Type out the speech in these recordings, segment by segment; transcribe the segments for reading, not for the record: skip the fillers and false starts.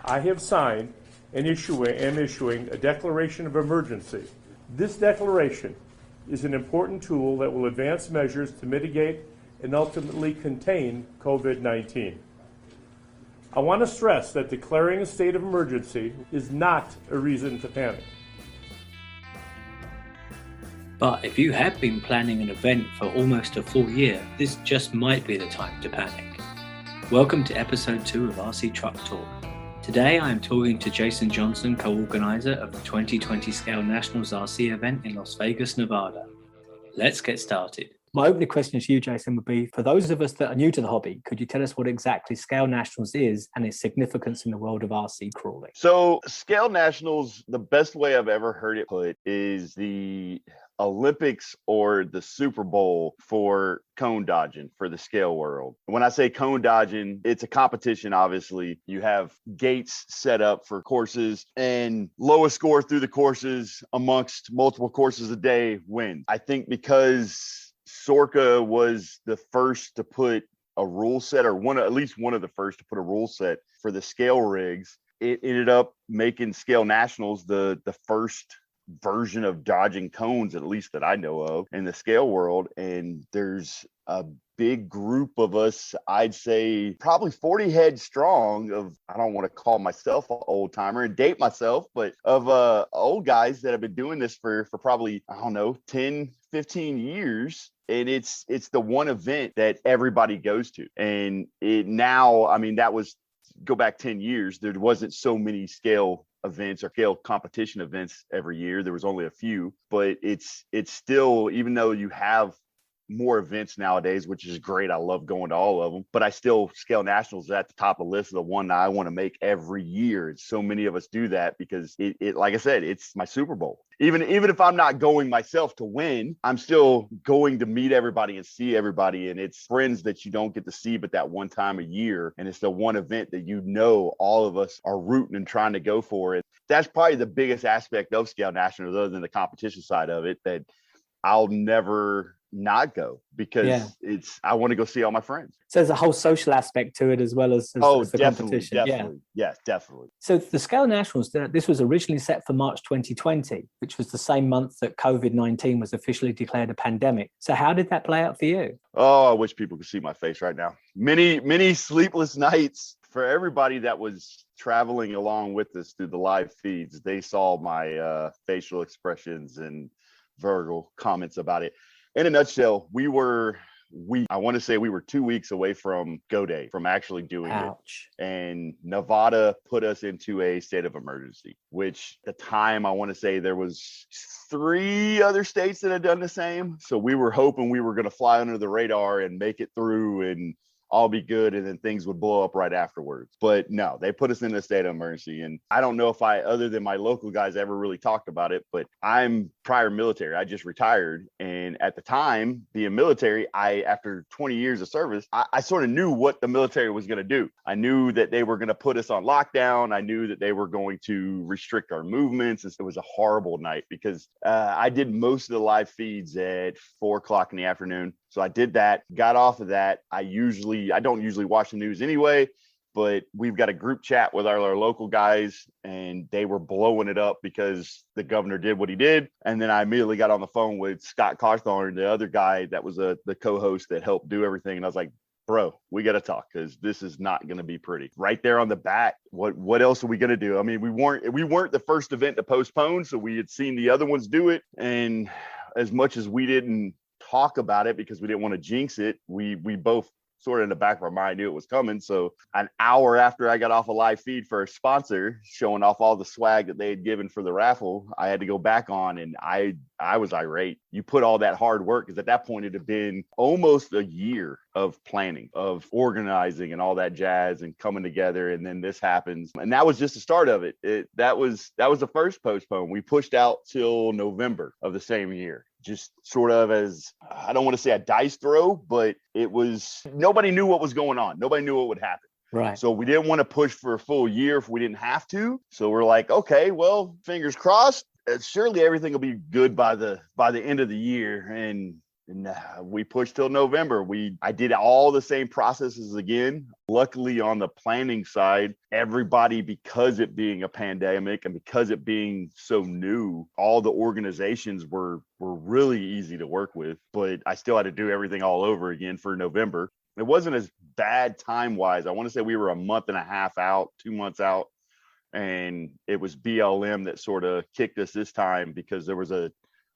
I have signed and am issuing a declaration of emergency. This declaration is an important tool that will advance measures to mitigate and ultimately contain COVID-19. I want to stress that declaring a state of emergency is not a reason to panic. But if you have been planning an event for almost a full year, this just might be the time to panic. Welcome to episode 2 of RC Truck Talk. Today I am talking to Jason Johnson, co-organizer of the 2020 Scale Nationals RC event in Las Vegas, Nevada. Let's get started. My opening question to you, Jason, would be, for those of us that are new to the hobby, could you tell us what exactly Scale Nationals is and its significance in the world of RC crawling? So Scale Nationals, the best way I've ever heard it put is the Olympics or the Super Bowl for cone dodging for the scale world. When I say cone dodging, it's a competition, obviously. You have gates set up for courses, and lowest score through the courses amongst multiple courses a day wins. I think because Sorka was the first to put a rule set, or at least one of the first to put a rule set for the scale rigs, it ended up making Scale Nationals the first version of dodging cones, at least that I know of, in the scale world. And there's a big group of us, I'd say probably 40 heads strong of, I don't want to call myself an old timer and date myself, but of old guys that have been doing this for probably, 10, 15 years. And it's the one event that everybody goes to. And it now, that was, go back 10 years, there wasn't so many scale events or scale competition events every year. There was only a few, but it's still, even though you have more events nowadays, which is great. I love going to all of them, but I still, Scale Nationals is at the top of the list of the one that I want to make every year. And so many of us do that because it like I said, it's my Super Bowl. Even if I'm not going myself to win, I'm still going to meet everybody and see everybody. And it's friends that you don't get to see but that one time a year. And it's the one event that all of us are rooting and trying to go for it. That's probably the biggest aspect of Scale Nationals, other than the competition side of it, that I'll never not go, because I want to go see all my friends. So there's a whole social aspect to it as well as the competition. Definitely. Yes, definitely. So the Scale Nationals, this was originally set for March 2020, which was the same month that COVID-19 was officially declared a pandemic. So how did that play out for you? Oh, I wish people could see my face right now. Many sleepless nights. For everybody that was traveling along with us through the live feeds, they saw my facial expressions and verbal comments about it. In a nutshell, I want to say we were 2 weeks away from go day, from actually doing it. And Nevada put us into a state of emergency, which at the time, I want to say there was 3 other states that had done the same. So we were hoping we were going to fly under the radar and make it through and all be good, and then things would blow up right afterwards. But no, they put us in a state of emergency. And I don't know if other than my local guys, ever really talked about it, but I'm prior military. I just retired. And at the time, being military, after 20 years of service, I sort of knew what the military was going to do. I knew that they were going to put us on lockdown. I knew that they were going to restrict our movements. It was a horrible night because I did most of the live feeds at 4:00 in the afternoon. So I did that, got off of that. I don't usually watch the news anyway, but we've got a group chat with our local guys, and they were blowing it up because the governor did what he did. And then I immediately got on the phone with Scott Cawthorn, the other guy that was the co-host that helped do everything. And I was like, bro, we got to talk, because this is not going to be pretty. Right there on the bat, what else are we going to do? We weren't the first event to postpone, so we had seen the other ones do it. And as much as we didn't talk about it because we didn't want to jinx it, we both sort of in the back of our mind knew it was coming. So an hour after I got off a live feed for a sponsor showing off all the swag that they had given for the raffle, I had to go back on, and I was irate. You put all that hard work, because at that point it had been almost a year of planning, of organizing and all that jazz and coming together, and then this happens. And that was just the start of it. That was the first postpone. We pushed out till November of the same year. Just sort of as, I don't want to say a dice throw, but it was, nobody knew what was going on. Nobody knew what would happen. Right. So we didn't want to push for a full year if we didn't have to. So we're like, okay, well, fingers crossed. Surely everything will be good by the end of the year. And And we pushed till November. I did all the same processes again. Luckily, on the planning side, everybody, because it being a pandemic and because it being so new, all the organizations were really easy to work with. But I still had to do everything all over again for November. It wasn't as bad time-wise. I want to say we were a month and a half out, 2 months out. And it was BLM that sort of kicked us this time because there was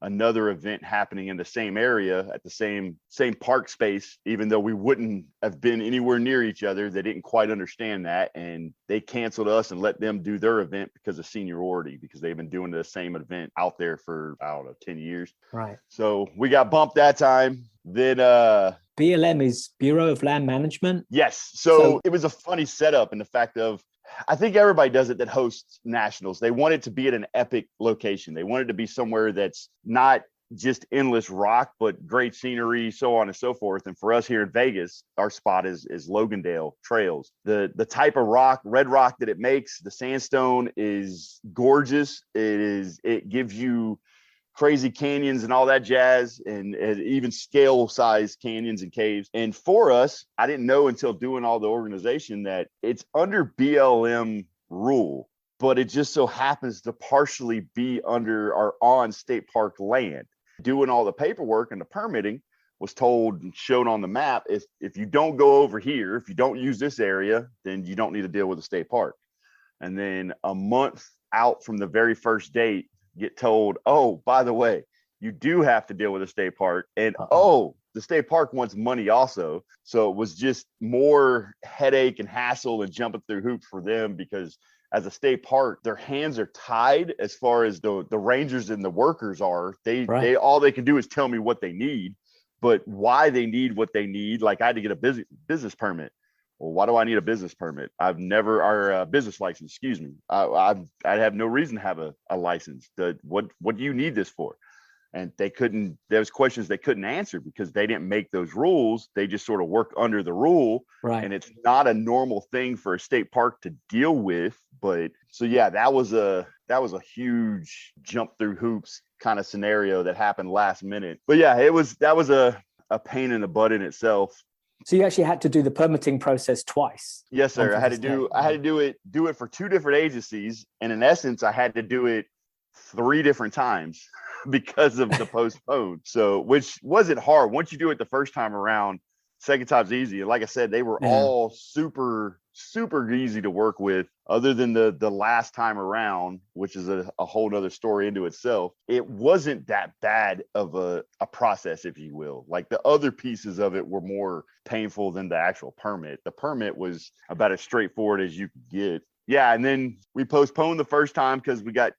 another event happening in the same area at the same park space, even though we wouldn't have been anywhere near each other. They didn't quite understand that, and they canceled us and let them do their event because of seniority, because they've been doing the same event out there for, I don't know, 10 years. Right. So we got bumped that time. Then BLM is Bureau of Land Management. Yes. So it was a funny setup in the fact of, I think everybody does it that hosts nationals. They want it to be at an epic location. They want it to be somewhere that's not just endless rock, but great scenery, so on and so forth. And for us here in Vegas, our spot is Logandale Trails. The type of rock, red rock that it makes, the sandstone is gorgeous. It gives you crazy canyons and all that jazz, and even scale size canyons and caves. And for us, I didn't know until doing all the organization that it's under BLM rule, but it just so happens to partially be under our on state park land. Doing all the paperwork and the permitting, was told and shown on the map, if you don't go over here, if you don't use this area, then you don't need to deal with the state park. And then a month out from the very first date, get told, oh, by the way, you do have to deal with a state park. And the state park wants money also. So it was just more headache and hassle and jumping through hoops for them, because as a state park, their hands are tied as far as the rangers and the workers are. They all they can do is tell me what they need, but why they need what they need. Like, I had to get a business permit. Well, why do I need a business permit? I've never, or business license, excuse me. I have no reason to have a license. What do you need this for? And there was questions they couldn't answer because they didn't make those rules. They just sort of work under the rule. Right. And it's not a normal thing for a state park to deal with. But so, yeah, that was a huge jump through hoops kind of scenario that happened last minute. But yeah, that was a pain in the butt in itself. So you actually had to do the permitting process twice. Yes, sir. I had to do it for two different agencies. And in essence, I had to do it 3 different times because of the postpone. So, which wasn't hard. Once you do it the first time around, second time's easy. And like I said, they were all super, super easy to work with, other than the last time around, which is a whole nother story into itself. It wasn't that bad of a process, if you will. Like, the other pieces of it were more painful than the actual permit. The permit was about as straightforward as you could get. Yeah, and then we postponed the first time because we got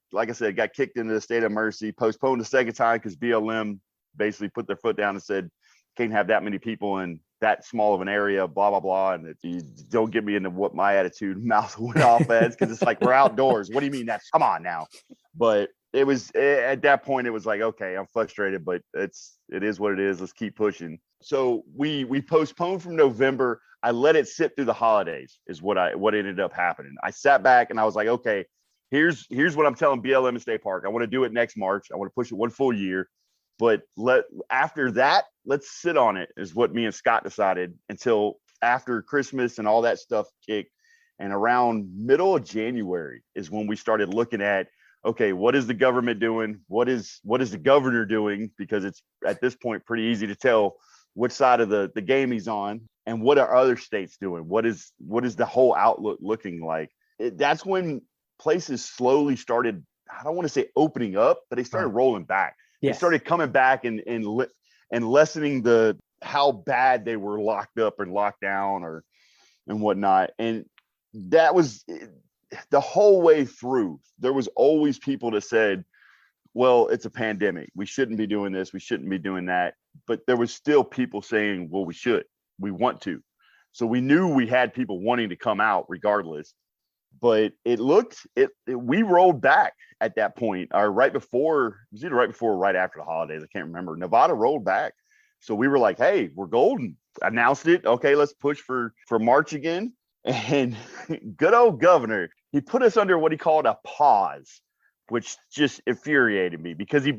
kicked into the state of mercy. Postponed the second time because BLM basically put their foot down and said, can't have that many people in that small of an area, blah, blah, blah. And you don't get me into what my attitude mouth went off as, because it's like, we're outdoors. What do you mean come on now? But it was, at that point, it was like, okay, I'm frustrated, but it is what it is. Let's keep pushing. So we postponed from November. I let it sit through the holidays is what ended up happening. I sat back and I was like, okay, here's what I'm telling BLM and State Park. I want to do it next March. I want to push it 1 full year. But after that, let's sit on it, is what me and Scott decided, until after Christmas and all that stuff kicked. And around middle of January is when we started looking at, okay, what is the government doing? What is the governor doing? Because it's at this point pretty easy to tell which side of the game he's on, and what are other states doing? What is the whole outlook looking like? That's when places slowly started, I don't want to say opening up, but they started rolling back. Yes. They started coming back and lessening how bad they were locked up and locked down and whatnot. And that was the whole way through. There was always people that said, well, it's a pandemic. We shouldn't be doing this. We shouldn't be doing that. But there was still people saying, well, we want to. So we knew we had people wanting to come out regardless. But we rolled back at that point, or right before, it was either right before or right after the holidays. I can't remember. Nevada rolled back. So we were like, hey, we're golden. Announced it. Okay, let's push for March again. And good old governor, he put us under what he called a pause, which just infuriated me, because he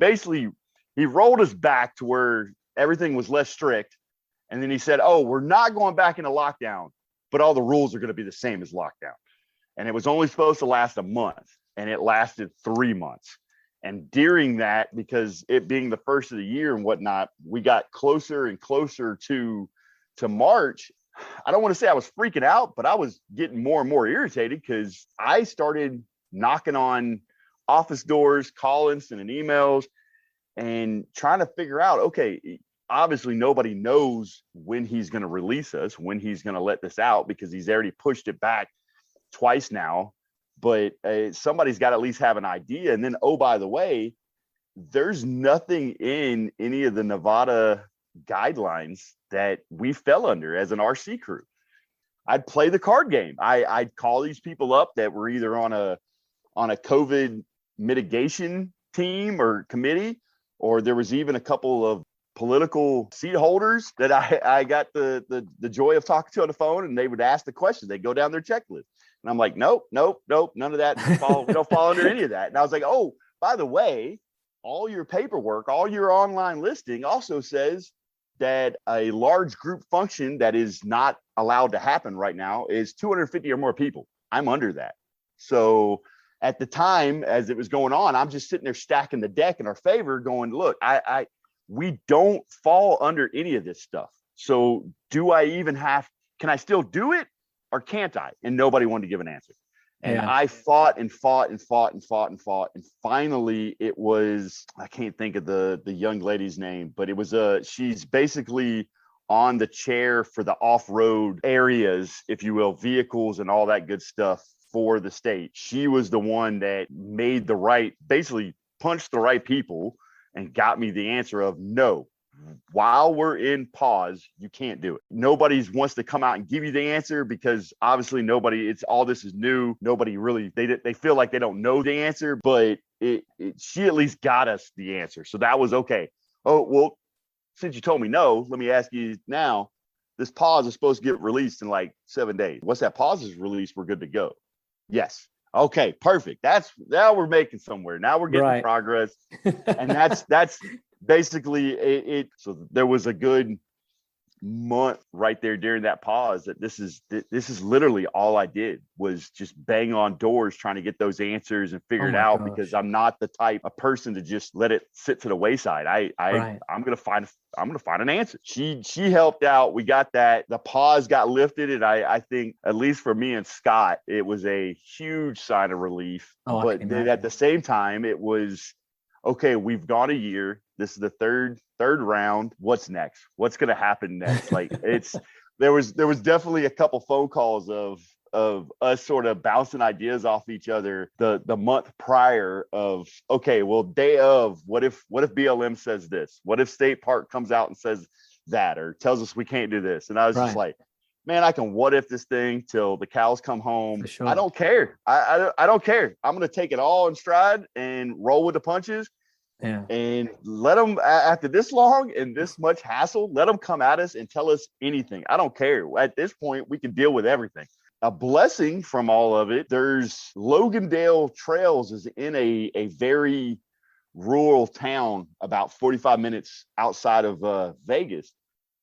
rolled us back to where everything was less strict. And then he said, oh, we're not going back into lockdown, but all the rules are going to be the same as lockdown. And it was only supposed to last a month, and it lasted 3 months. And during that, because it being the first of the year and whatnot, we got closer and closer to March. I don't want to say I was freaking out, but I was getting more and more irritated because I started knocking on office doors, calling, sending emails, and trying to figure out, okay, obviously nobody knows when he's going to release us, when he's going to let this out, because he's already pushed it back twice now. But somebody's got to at least have an idea. And then, oh, by the way, there's nothing in any of the Nevada guidelines that we fell under as an RC crew. I'd play the card game. I'd call these people up that were either on a COVID mitigation team or committee, or there was even a couple of political seat holders that I got the joy of talking to on the phone, and they would ask the questions. They'd go down their checklist. And I'm like, nope, none of that. We don't fall under any of that. And I was like, oh, by the way, all your paperwork, all your online listing also says that a large group function that is not allowed to happen right now is 250 or more people. I'm under that. So at the time, as it was going on, I'm just sitting there stacking the deck in our favor going, look, we don't fall under any of this stuff. So can I still do it or can't I? And nobody wanted to give an answer. And I fought and fought. And finally it was, I can't think of the young lady's name, but it was she's basically on the chair for the off-road areas, if you will, vehicles and all that good stuff for the state. She was the one that basically punched the right people and got me the answer of no. While we're in pause, you can't do it. Nobody wants to come out and give you the answer because obviously all this is new. Nobody really, they feel like they don't know the answer, but she at least got us the answer. So that was okay. Oh, well, since you told me no, let me ask you now, this pause is supposed to get released in like 7 days. Once that pause is released, we're good to go. Yes. Okay, perfect. Now we're making somewhere. Now we're getting progress. And that's basically it. So there was a good month right there during that pause that this is literally all I did was just bang on doors trying to get those answers and figure it out, because I'm not the type of person to just let it sit to the wayside. I'm gonna find an answer. She helped out. We got that. The pause got lifted, and I think, at least for me and Scott, it was a huge sign of relief. But then at the same time, it was okay. We've gone a year. This is the third round. What's next? What's going to happen next? Like there was definitely a couple phone calls of us sort of bouncing ideas off each other the month prior of, okay, well, day of, what if BLM says this? What if State Park comes out and says that, or tells us we can't do this? And I was just like, man, I can what if this thing till the cows come home. Sure. I don't care. I don't care. I'm going to take it all in stride and roll with the punches. Yeah. And let them, after this long and this much hassle, let them come at us and tell us anything. I don't care. At this point, we can deal with everything. A blessing from all of it, there's Logandale Trails is in a very rural town about 45 minutes outside of Vegas.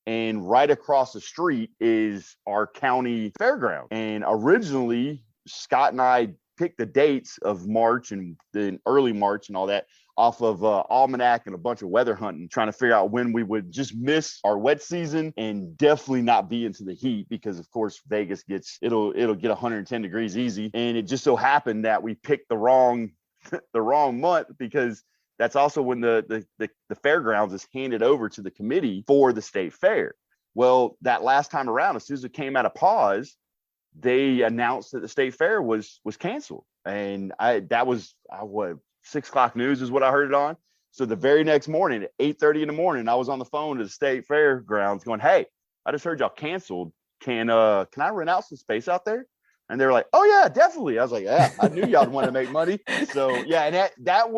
And right across the street is our county fairground. And originally, Scott and I picked the dates of March and then early March and all that off of Almanac and a bunch of weather hunting, trying to figure out when we would just miss our wet season and definitely not be into the heat, because of course Vegas it'll get 110 degrees easy. And it just so happened that we picked the wrong month, because that's also when the fairgrounds is handed over to the committee for the state fair. Well, that last time around, as soon as it came out of pause, they announced that the state fair was canceled. And that was 6 o'clock news is what I heard it on. So the very next morning at 8:30 in the morning, I was on the phone to the state fairgrounds going, hey, I just heard y'all canceled. Can I rent out some space out there? And they were like, oh yeah, definitely. I was like, yeah, I knew y'all want to make money. So yeah, and that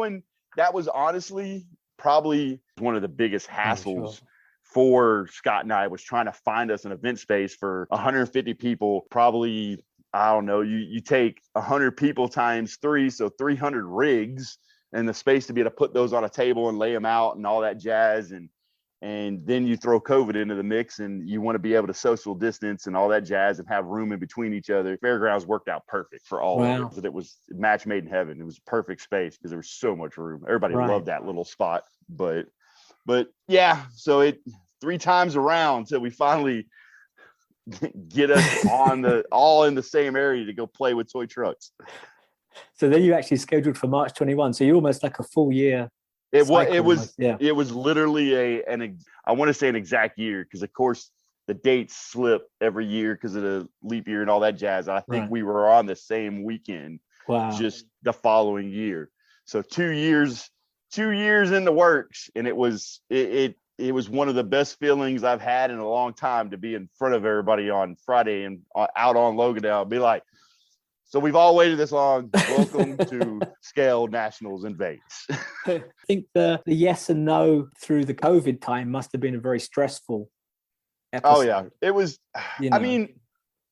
was honestly probably one of the biggest hassles for Scott and I, was trying to find us an event space for 150 people. Probably, I don't know, you take 100 people times 3, so 300 rigs, and the space to be able to put those on a table and lay them out and all that jazz. And And then you throw COVID into the mix and you want to be able to social distance and all that jazz and have room in between each other. Fairgrounds worked out perfect for all of it. It was a match made in heaven. It was perfect space because there was so much room. Everybody loved that little spot. But yeah, so it 3 times around till we finally get us all in the same area to go play with toy trucks. So then you actually scheduled for March 21. So you're almost like a full year. It was literally I want to say an exact year, because of course the dates slip every year because of the leap year and all that jazz. I think we were on the same weekend, just the following year. So 2 years in the works, and it was one of the best feelings I've had in a long time to be in front of everybody on Friday and out on Logandown, be like, so we've all waited this long. Welcome to Scale Nationals in Vegas. I think the yes and no through the COVID time must have been a very stressful episode. Oh yeah, it was. I mean,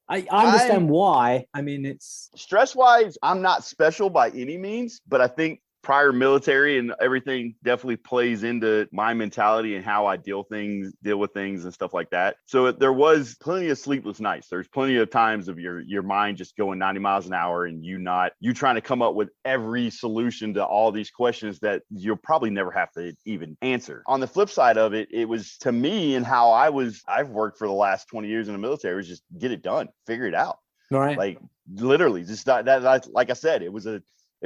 I understand why. I mean, it's stress-wise, I'm not special by any means, but I think prior military and everything definitely plays into my mentality and how I deal with things and stuff like that. So there was plenty of sleepless nights. There's plenty of times of your mind just going 90 miles an hour and you trying to come up with every solution to all these questions that you'll probably never have to even answer. On the flip side of it, it was, to me, and how I've worked for the last 20 years in the military, was just get it done, figure it out. Right. Like literally just that like I said, it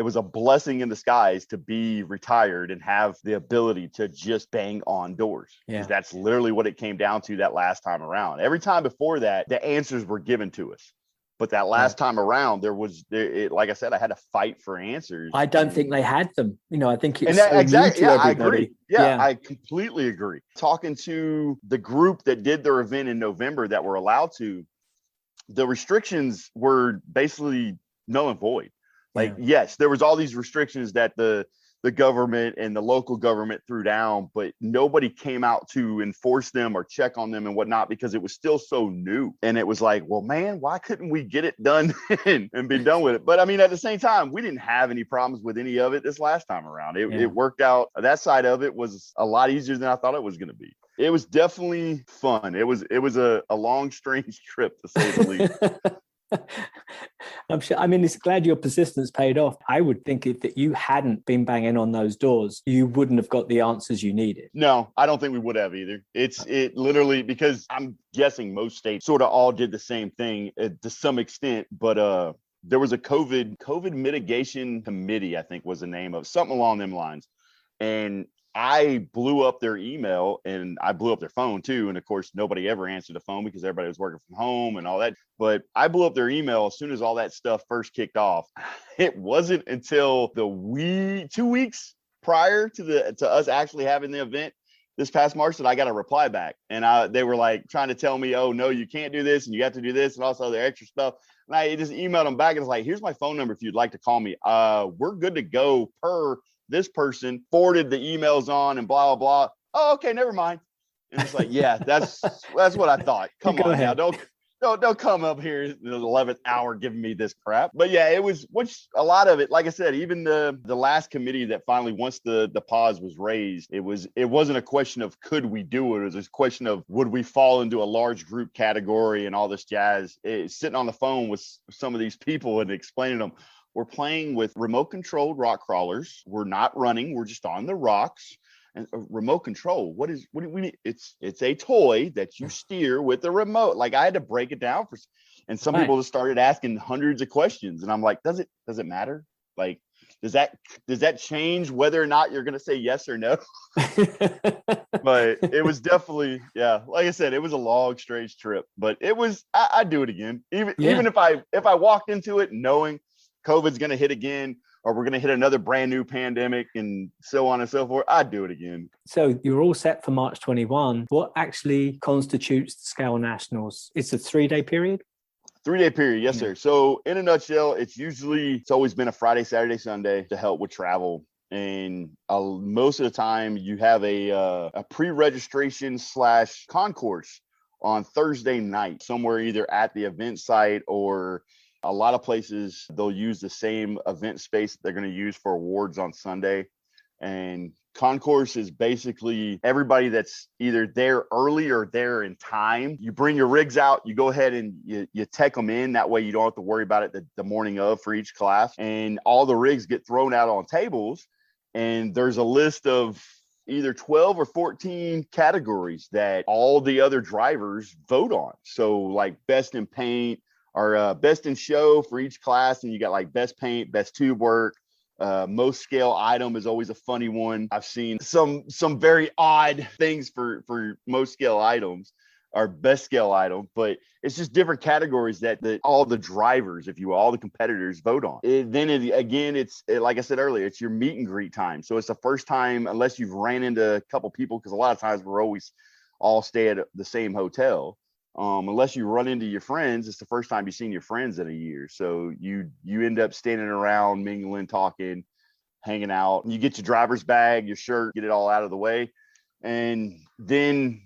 was a blessing in disguise to be retired and have the ability to just bang on doors. Yeah. That's literally what it came down to that last time around. Every time before that, the answers were given to us. But that last time around, like I said, I had to fight for answers. I don't think they had them. I think it's exactly. Yeah, I agree. Yeah, I completely agree. Talking to the group that did their event in November that were allowed to, the restrictions were basically null and void. Like, yes, there was all these restrictions that the government and the local government threw down, but nobody came out to enforce them or check on them and whatnot, because it was still so new. And it was like, well, man, why couldn't we get it done and be done with it? But I mean, at the same time, we didn't have any problems with any of it this last time around. It worked out. That side of it was a lot easier than I thought it was going to be. It was definitely fun. It was a long, strange trip, to say the least. I'm sure. I mean, it's glad your persistence paid off. I would think if that you hadn't been banging on those doors, you wouldn't have got the answers you needed. No, I don't think we would have either. It literally, because I'm guessing most states sort of all did the same thing to some extent, but there was a COVID mitigation committee, I think was the name of something along them lines. And I blew up their email and I blew up their phone too. And of course, nobody ever answered the phone because everybody was working from home and all that. But I blew up their email as soon as all that stuff first kicked off. It wasn't until 2 weeks prior to us actually having the event this past March that I got a reply back. And they were like trying to tell me, oh, no, you can't do this and you have to do this and also the extra stuff. And I just emailed them back and was like, here's my phone number if you'd like to call me. We're good to go per this person, forwarded the emails on and blah, blah, blah. Oh, okay, never mind. And it's like, yeah, that's what I thought. Come on now, don't come up here in the 11th hour giving me this crap. But yeah, it was, which a lot of it, like I said, even the last committee that finally, once the pause was raised, it wasn't a question of could we do it. It was a question of would we fall into a large group category and all this jazz. Sitting on the phone with some of these people and explaining to them, we're playing with remote controlled rock crawlers. We're not running. We're just on the rocks. And remote control. What do we mean? It's a toy that you steer with the remote. Like, I had to break it down and some people just started asking hundreds of questions. And I'm like, does it matter? Like, does that change whether or not you're going to say yes or no? But it was definitely, like I said, it was a long, strange trip, but I'd do it again. Even if I walked into it knowing COVID's going to hit again, or we're going to hit another brand new pandemic and so on and so forth, I'd do it again. So you're all set for March 21. What actually constitutes the Scale Nationals? It's a 3-day period? 3-day period, yes, sir. So in a nutshell, it's always been a Friday, Saturday, Sunday to help with travel. And most of the time you have a pre-registration / concourse on Thursday night, somewhere either at the event site or a lot of places, they'll use the same event space that they're going to use for awards on Sunday and Concourse is basically everybody that's either there early or there in time. You bring your rigs out, you go ahead and you tech them in. That way you don't have to worry about it the morning of for each class. And all the rigs get thrown out on tables. And there's a list of either 12 or 14 categories that all the other drivers vote on. So like best in paint or best in show for each class. And you got like best paint, best tube work. Most scale item is always a funny one. I've seen some very odd things for most scale items or best scale item, but it's just different categories that all the drivers, if you will, all the competitors vote on. It's like I said earlier, it's your meet and greet time. So it's the first time, unless you've ran into a couple people, because a lot of times we're always all stay at the same hotel. Unless you run into your friends, it's the first time you've seen your friends in a year. So you end up standing around, mingling, talking, hanging out. You get your driver's bag, your shirt, get it all out of the way. And then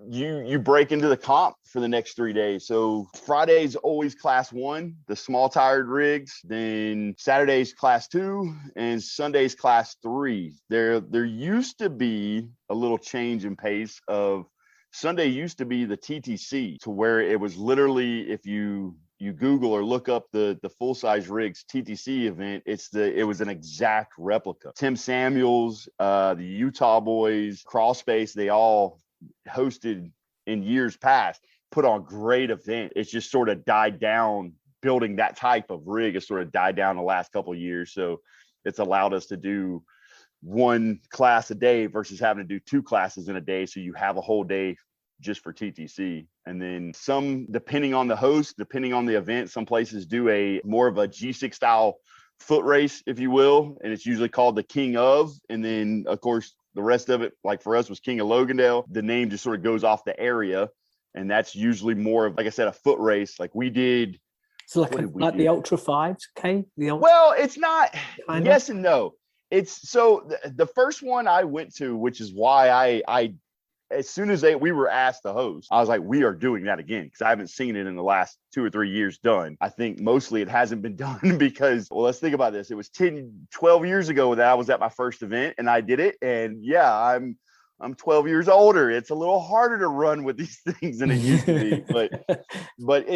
you break into the comp for the next 3 days. So Friday's always class 1, the small tired rigs. Then Saturday's class 2 and Sunday's class 3. There used to be a little change in pace of Sunday used to be the TTC, to where it was literally, if you Google or look up the full size rigs TTC event, it was an exact replica. Tim Samuels, the Utah boys, Crawl Space, they all hosted in years past, put on great event. It's just sort of died down. Building that type of rig has sort of died down the last couple of years. So it's allowed us to do one class a day versus having to do 2 classes in a day. So you have a whole day just for TTC. And then some, depending on the host, depending on the event, some places do a more of a G6 style foot race, if you will. And it's usually called the King of. And then of course, the rest of it, like for us, was King of Logandale. The name just sort of goes off the area. And that's usually more of, like I said, a foot race. Like we did. So like the Ultra 5s, okay? Well, it's not, kinda? Yes and no. It's so the first one I went to, which is why I as soon as we were asked to host, I was like, we are doing that again, because I haven't seen it in the last 2 or 3 years done. I think mostly it hasn't been done because, well, let's think about this. It was 12 years ago that I was at my first event and I did it. And yeah, I'm 12 years older. It's a little harder to run with these things than it used to be. But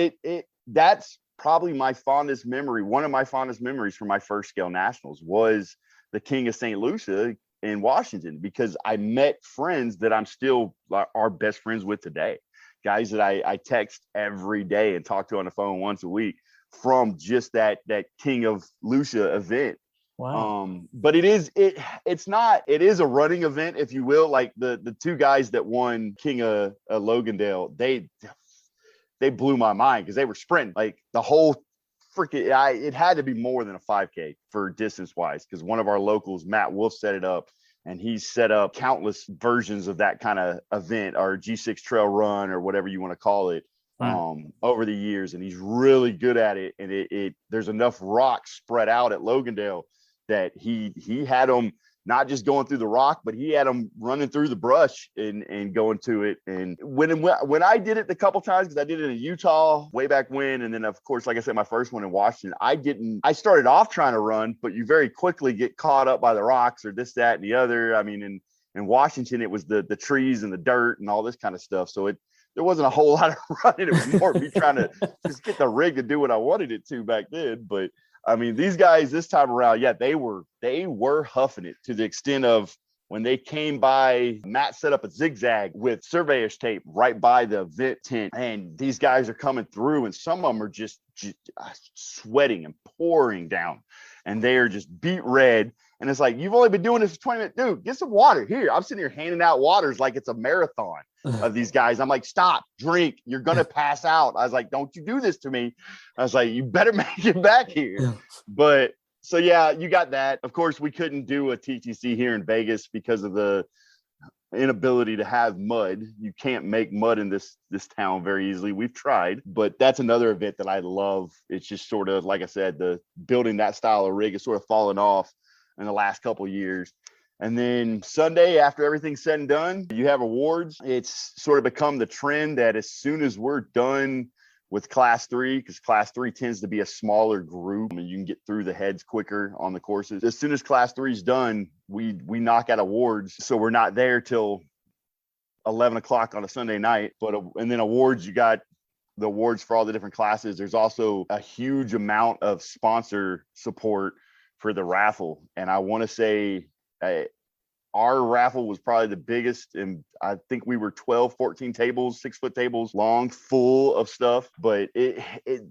that's probably my fondest memory. One of my fondest memories from my first scale nationals was the King of St. Lucia in Washington, because I met friends that I'm still our best friends with today, guys that I text every day and talk to on the phone once a week from just that King of Lucia event. Wow. But it is a running event, if you will. Like the 2 guys that won King of Logandale, they blew my mind because they were sprinting like the whole it had to be more than a 5K for distance wise, because one of our locals, Matt Wolf, set it up, and he's set up countless versions of that kind of event, or G6 trail run, or whatever you want to call it. Wow. Over the years, and he's really good at it. And there's enough rocks spread out at Logandale that he had them not just going through the rock, but he had them running through the brush and going to it. And when I did it the couple times, because I did it in Utah way back when, and then of course, like I said, my first one in Washington, I started off trying to run, but you very quickly get caught up by the rocks or this, that, and the other. I mean, in Washington, it was the trees and the dirt and all this kind of stuff. So there wasn't a whole lot of running. It was more me trying to just get the rig to do what I wanted it to back then. But I mean, these guys this time around, yeah, they were huffing it to the extent of when they came by, Matt set up a zigzag with surveyor's tape right by the event tent. And these guys are coming through, and some of them are just sweating and pouring down, and they are just beat red. And it's like, you've only been doing this for 20 minutes. Dude, get some water here. I'm sitting here handing out waters like it's a marathon of these guys. I'm like, stop, drink. You're going to pass out. I was like, don't you do this to me. I was like, you better make it back here. But so, yeah, you got that. Of course, we couldn't do a TTC here in Vegas because of the inability to have mud. You can't make mud in this town very easily. We've tried, but that's another event that I love. It's just sort of, like I said, the building that style of rig is sort of fallen off in the last couple of years. And then Sunday, after everything's said and done, you have awards. It's sort of become the trend that as soon as we're done with class 3, because class 3 tends to be a smaller group and you can get through the heads quicker on the courses. As soon as class 3 is done, we knock out awards. So we're not there till 11 o'clock on a Sunday night, and then awards, you got the awards for all the different classes. There's also a huge amount of sponsor support for the raffle. And I want to say our raffle was probably the biggest, and I think we were 12, 14 tables, 6-foot tables long, full of stuff. But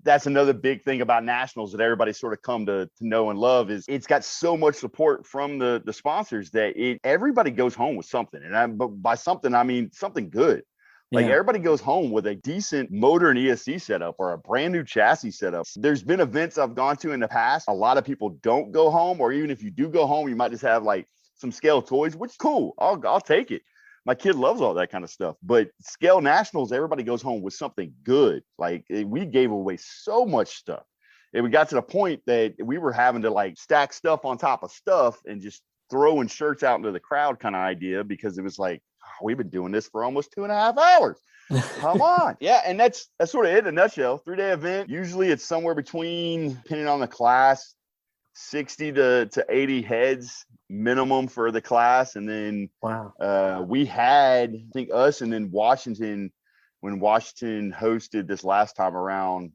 that's another big thing about nationals that everybody sort of come to know and love, is it's got so much support from the sponsors that everybody goes home with something. But by something, I mean something good. Like everybody goes home with a decent motor and ESC setup or a brand new chassis setup. There's been events I've gone to in the past. A lot of people don't go home, or even if you do go home, you might just have like some scale toys, which is cool. I'll take it. My kid loves all that kind of stuff. But scale nationals, everybody goes home with something good. Like we gave away so much stuff. And we got to the point that we were having to like stack stuff on top of stuff and just throwing shirts out into the crowd kind of idea, because it was like, oh, we've been doing this for almost 2.5 hours. Come on. Yeah. And that's sort of it in a nutshell. 3-day event. Usually it's somewhere between, depending on the class, 60 to 80 heads minimum for the class. And then we had, I think, us and then Washington, when Washington hosted this last time around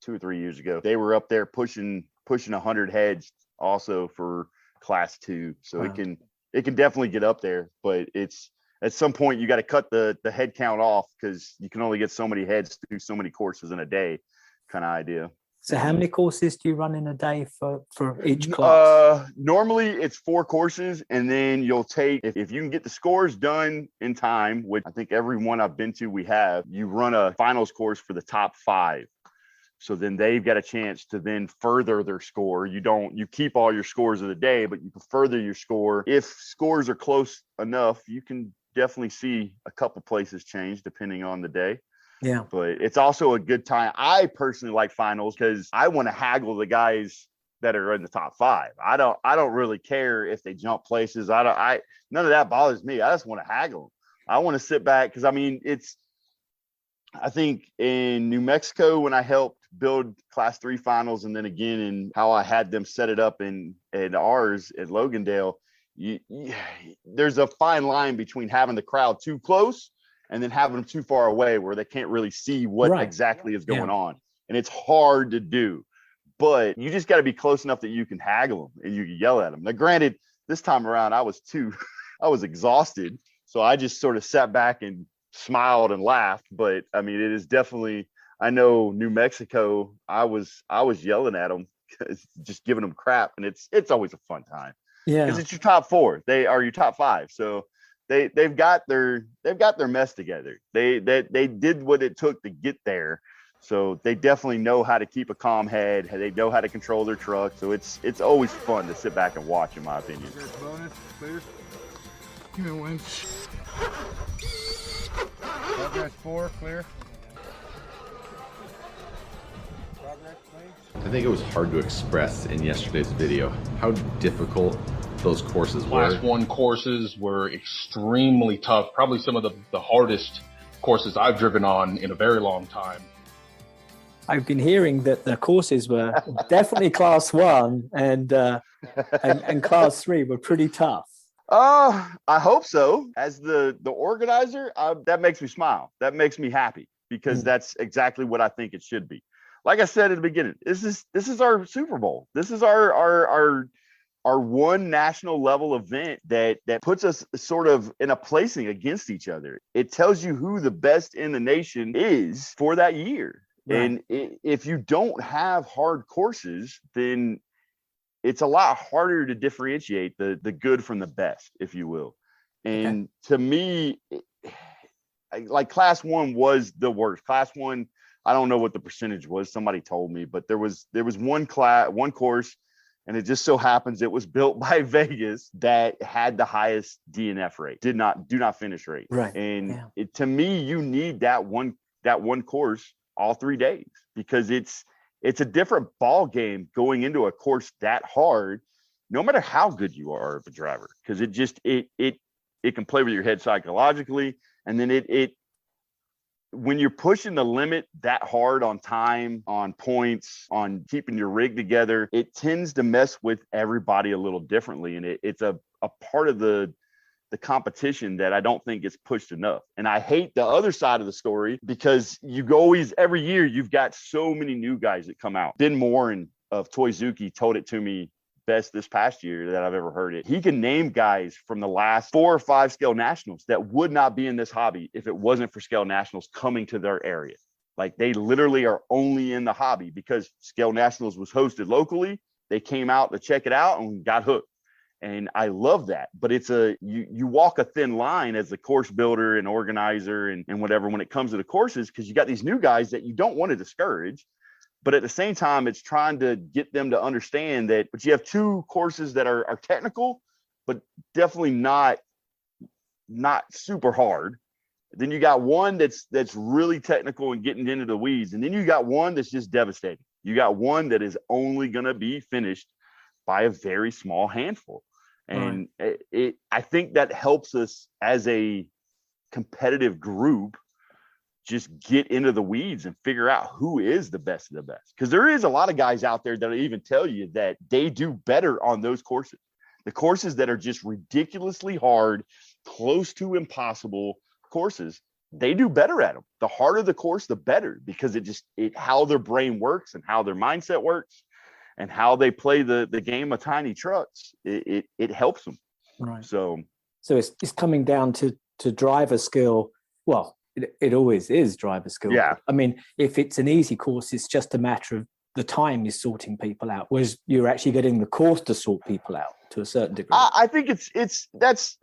2 or 3 years ago, they were up there pushing 100 heads also for class 2. So it can definitely get up there, but it's at some point you got to cut the head count off, because you can only get so many heads through so many courses in a day kind of idea. So how many courses do you run in a day for each class? Normally it's 4 courses, and then you'll take, if you can get the scores done in time, which I think every one I've been to you run a finals course for the top 5. So then they've got a chance to then further their score. You keep all your scores of the day, but you can further your score. If scores are close enough, you can definitely see a couple places change depending on the day. Yeah. But it's also a good time. I personally like finals because I want to haggle the guys that are in the top 5. I don't really care if they jump places. None of that bothers me. I just want to haggle them. I want to sit back, because I mean, I think in New Mexico, when I helped build class 3 finals, and then again in how I had them set it up in ours at Logandale, there's a fine line between having the crowd too close and then having them too far away where they can't really see what exactly is going on. And it's hard to do, but you just got to be close enough that you can haggle them and you can yell at them. Now, granted, this time around, I was exhausted. So I just sort of sat back and smiled and laughed. But I mean, it is definitely, I know New Mexico, I was yelling at them, just giving them crap. And it's always a fun time. Yeah. Because it's your top 4. They are your top 5. So they've got their mess together. They did what it took to get there. So they definitely know how to keep a calm head. They know how to control their truck. So it's always fun to sit back and watch, in my opinion. Bonus, clear. Give me a winch. Progress 4, clear. Progress, please. I think it was hard to express in yesterday's video how difficult those courses were. Class 1 courses were extremely tough, probably some of the hardest courses I've driven on in a very long time. I've been hearing that the courses were definitely class 1 and class 3 were pretty tough. I hope so. As the organizer, that makes me smile. That makes me happy, because that's exactly what I think it should be. Like I said at the beginning, this is our Super Bowl. This is our one national level event that puts us sort of in a placing against each other. It tells you who the best in the nation is for that year. Right. And if you don't have hard courses, then it's a lot harder to differentiate the good from the best, if you will. And to me, like class 1 was the worst. Class 1, I don't know what the percentage was. Somebody told me, but there was one course, and it just so happens it was built by Vegas that had the highest DNF rate, do not finish rate. Right. And to me, you need that one course all 3 days, because it's a different ball game going into a course that hard, no matter how good you are of a driver, because it can play with your head psychologically, and then when you're pushing the limit that hard on time, on points, on keeping your rig together, it tends to mess with everybody a little differently. And it's a part of the competition that I don't think gets pushed enough. And I hate the other side of the story because every year you've got so many new guys that come out. Ben Morin of Toyzuki told it to me best this past year that I've ever heard it. He can name guys from the last 4 or 5 scale nationals that would not be in this hobby if it wasn't for scale nationals coming to their area. Like, they literally are only in the hobby because scale nationals was hosted locally. They came out to check it out and got hooked. And I love that, but it's you walk a thin line as a course builder and organizer and whatever when it comes to the courses, because you got these new guys that you don't want to discourage, but at the same time, it's trying to get them to understand that. But you have 2 courses that are technical, but definitely not super hard. Then you got one that's really technical and getting into the weeds, and then you got one that's just devastating. You got one that is only going to be finished by a very small handful. And I think that helps us as a competitive group just get into the weeds and figure out who is the best of the best. Because there is a lot of guys out there that'll even tell you that they do better on those courses. The courses that are just ridiculously hard, close to impossible courses, they do better at them. The harder the course, the better, because how their brain works and how their mindset works and how they play the game of tiny trucks, it helps them. Right. So it's coming down to driver skill. Well, it always is driver skill. Yeah. I mean, if it's an easy course, it's just a matter of the time is sorting people out, whereas you're actually getting the course to sort people out to a certain degree. I think that's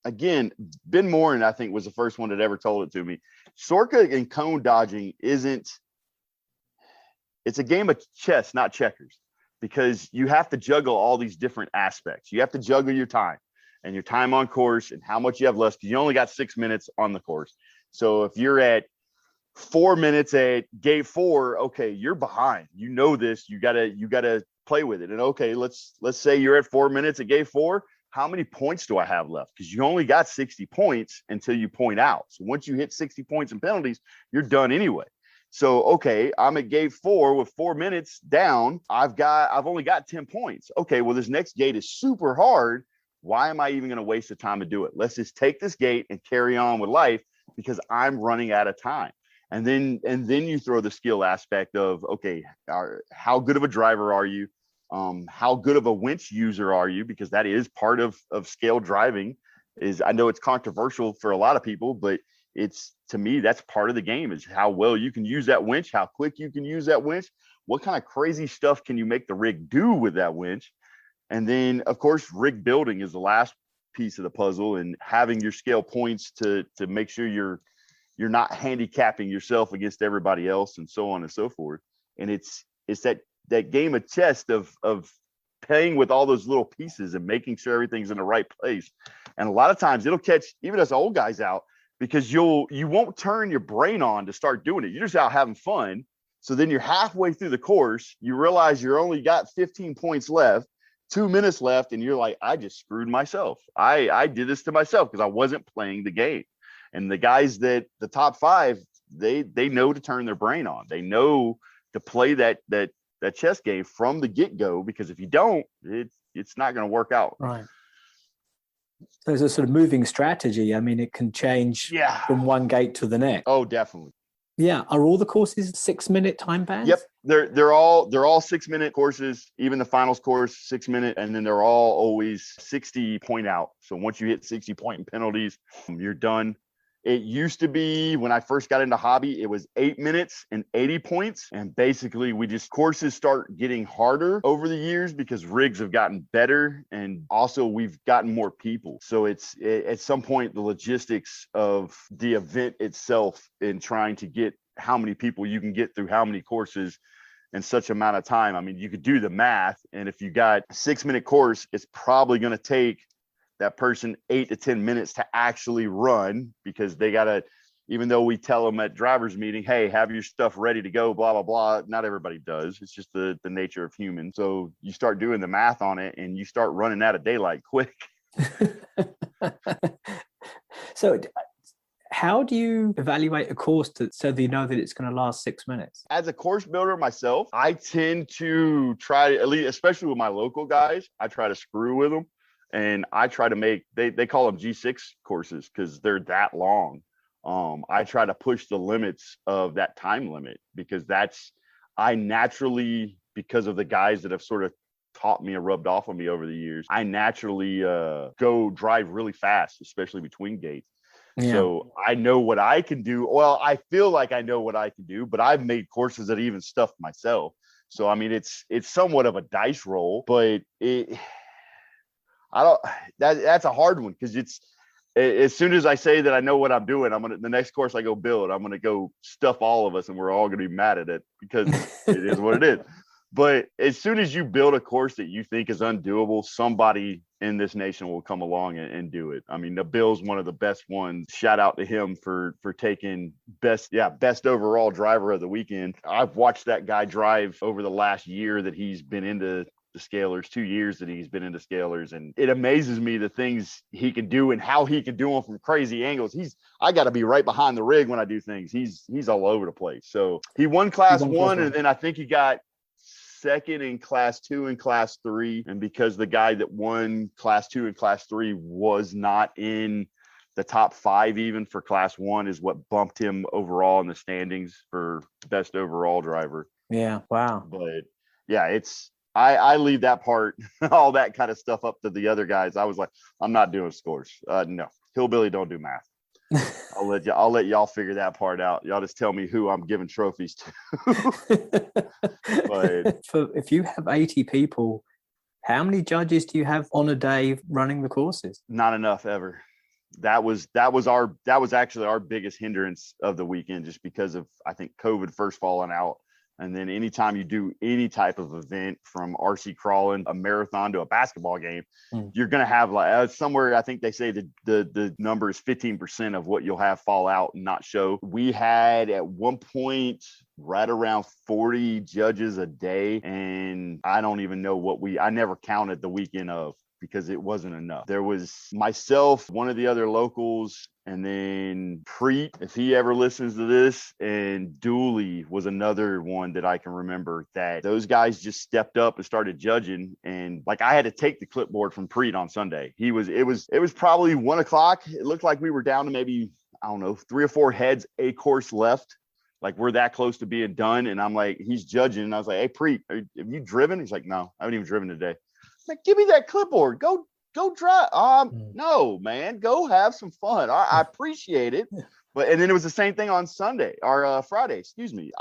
again, Ben Morin, I think, was the first one that ever told it to me. Sorka and cone dodging it's a game of chess, not checkers, because you have to juggle all these different aspects. You have to juggle your time and your time on course and how much you have left, because you only got 6 minutes on the course. So if you're at 4 minutes at gate 4, okay, you're behind. You know this. You gotta play with it. And okay, let's say you're at 4 minutes at gate 4. How many points do I have left? Because you only got 60 points until you point out. So once you hit 60 points and penalties, you're done anyway. So, okay, I'm at gate 4 with 4 minutes down. I've only got 10 points. Okay, well, this next gate is super hard. Why am I even going to waste the time to do it? Let's just take this gate and carry on with life because I'm running out of time. And then you throw the skill aspect of, okay, how good of a driver are you? How good of a winch user are you? Because that is part of scale driving. I know it's controversial for a lot of people, but to me, that's part of the game, is how well you can use that winch, how quick you can use that winch, what kind of crazy stuff can you make the rig do with that winch. And then, of course, rig building is the last piece of the puzzle, and having your scale points to make sure you're not handicapping yourself against everybody else, and so on and so forth. And it's that game of chess of playing with all those little pieces and making sure everything's in the right place. And a lot of times it'll catch even us old guys out, because you won't turn your brain on to start doing it. You're just out having fun. So then you're halfway through the course, you realize you're only got 15 points left, 2 minutes left, and you're like, I just screwed myself. I did this to myself because I wasn't playing the game. And the guys the top 5, they know to turn their brain on. They know to play that chess game from the get-go, because if you don't, it's not going to work out. Right. So it's a sort of moving strategy. I mean, it can change from one gate to the next. Oh, definitely. Yeah. Are all the courses 6-minute time bands? Yep. They're all 6-minute courses. Even the finals course, 6 minute, and then they're all always 60 point out. So once you hit 60 point penalties, you're done. It used to be, when I first got into hobby, it was 8 minutes and 80 points. And basically courses start getting harder over the years because rigs have gotten better. And also we've gotten more people. So it's at some point, the logistics of the event itself in trying to get how many people you can get through how many courses in such amount of time. I mean, you could do the math. And if you got a 6-minute course, it's probably going to take that person 8 to 10 minutes to actually run, because they got to, even though we tell them at driver's meeting, hey, have your stuff ready to go, blah, blah, blah. Not everybody does. It's just the nature of humans. So you start doing the math on it and you start running out of daylight quick. So How do you evaluate a course so that you know that it's going to last 6 minutes? As a course builder myself, I tend to try, at least, especially with my local guys, I try to screw with them. And I try to make, they call them G6 courses because they're that long. I try to push the limits of that time limit because I naturally, because of the guys that have sort of taught me and rubbed off on me over the years, I naturally go drive really fast, especially between gates. Yeah. So I know what I can do. Well, I feel like I know what I can do, but I've made courses that even stuffed myself. So, I mean, it's somewhat of a dice roll, but that's a hard one because it's, as soon as I say that I know what I'm doing, the next course I go build, I'm going to go stuff all of us and we're all going to be mad at it because it is what it is. But as soon as you build a course that you think is undoable, somebody in this nation will come along and do it. I mean, Bill's one of the best ones. Shout out to him for taking best overall driver of the weekend. I've watched that guy drive over the last year that he's been into the scalers, 2 years that he's been into scalers, and it amazes me the things he can do and how he can do them from crazy angles. I got to be right behind the rig when I do things. He's all over the place. So he won class one, and then I think he got second in class 2 and class 3, and because the guy that won class 2 and class 3 was not in the top 5 even for class 1 is what bumped him overall in the standings for best overall driver. Yeah, wow. But yeah, I leave that part, all that kind of stuff up to the other guys. I was like, I'm not doing scores. No, Hillbilly don't do math. I'll let y'all figure that part out. Y'all just tell me who I'm giving trophies to. But if you have 80 people, how many judges do you have on a day running the courses? Not enough ever. That was actually our biggest hindrance of the weekend, just because of, I think, COVID first falling out. And then anytime you do any type of event, from RC crawling, a marathon to a basketball game, you're going to have like somewhere, I think they say the number is 15% of what you'll have fall out and not show. We had at one point right around 40 judges a day. And I don't even know I never counted the weekend of, because it wasn't enough. There was myself, one of the other locals, and then Preet, if he ever listens to this, and Dooley was another one that I can remember, that those guys just stepped up and started judging. And like, I had to take the clipboard from Preet on Sunday. It was probably 1 o'clock. It looked like we were down to maybe, I don't know, 3 or 4 heads, a course left. Like, we're that close to being done. And I'm like, he's judging. And I was like, hey, Preet, have you driven? He's like, no, I haven't even driven today. Like, give me that clipboard. Go drive. No, man, go have some fun. I appreciate it. And then it was the same thing on Sunday or Friday, excuse me.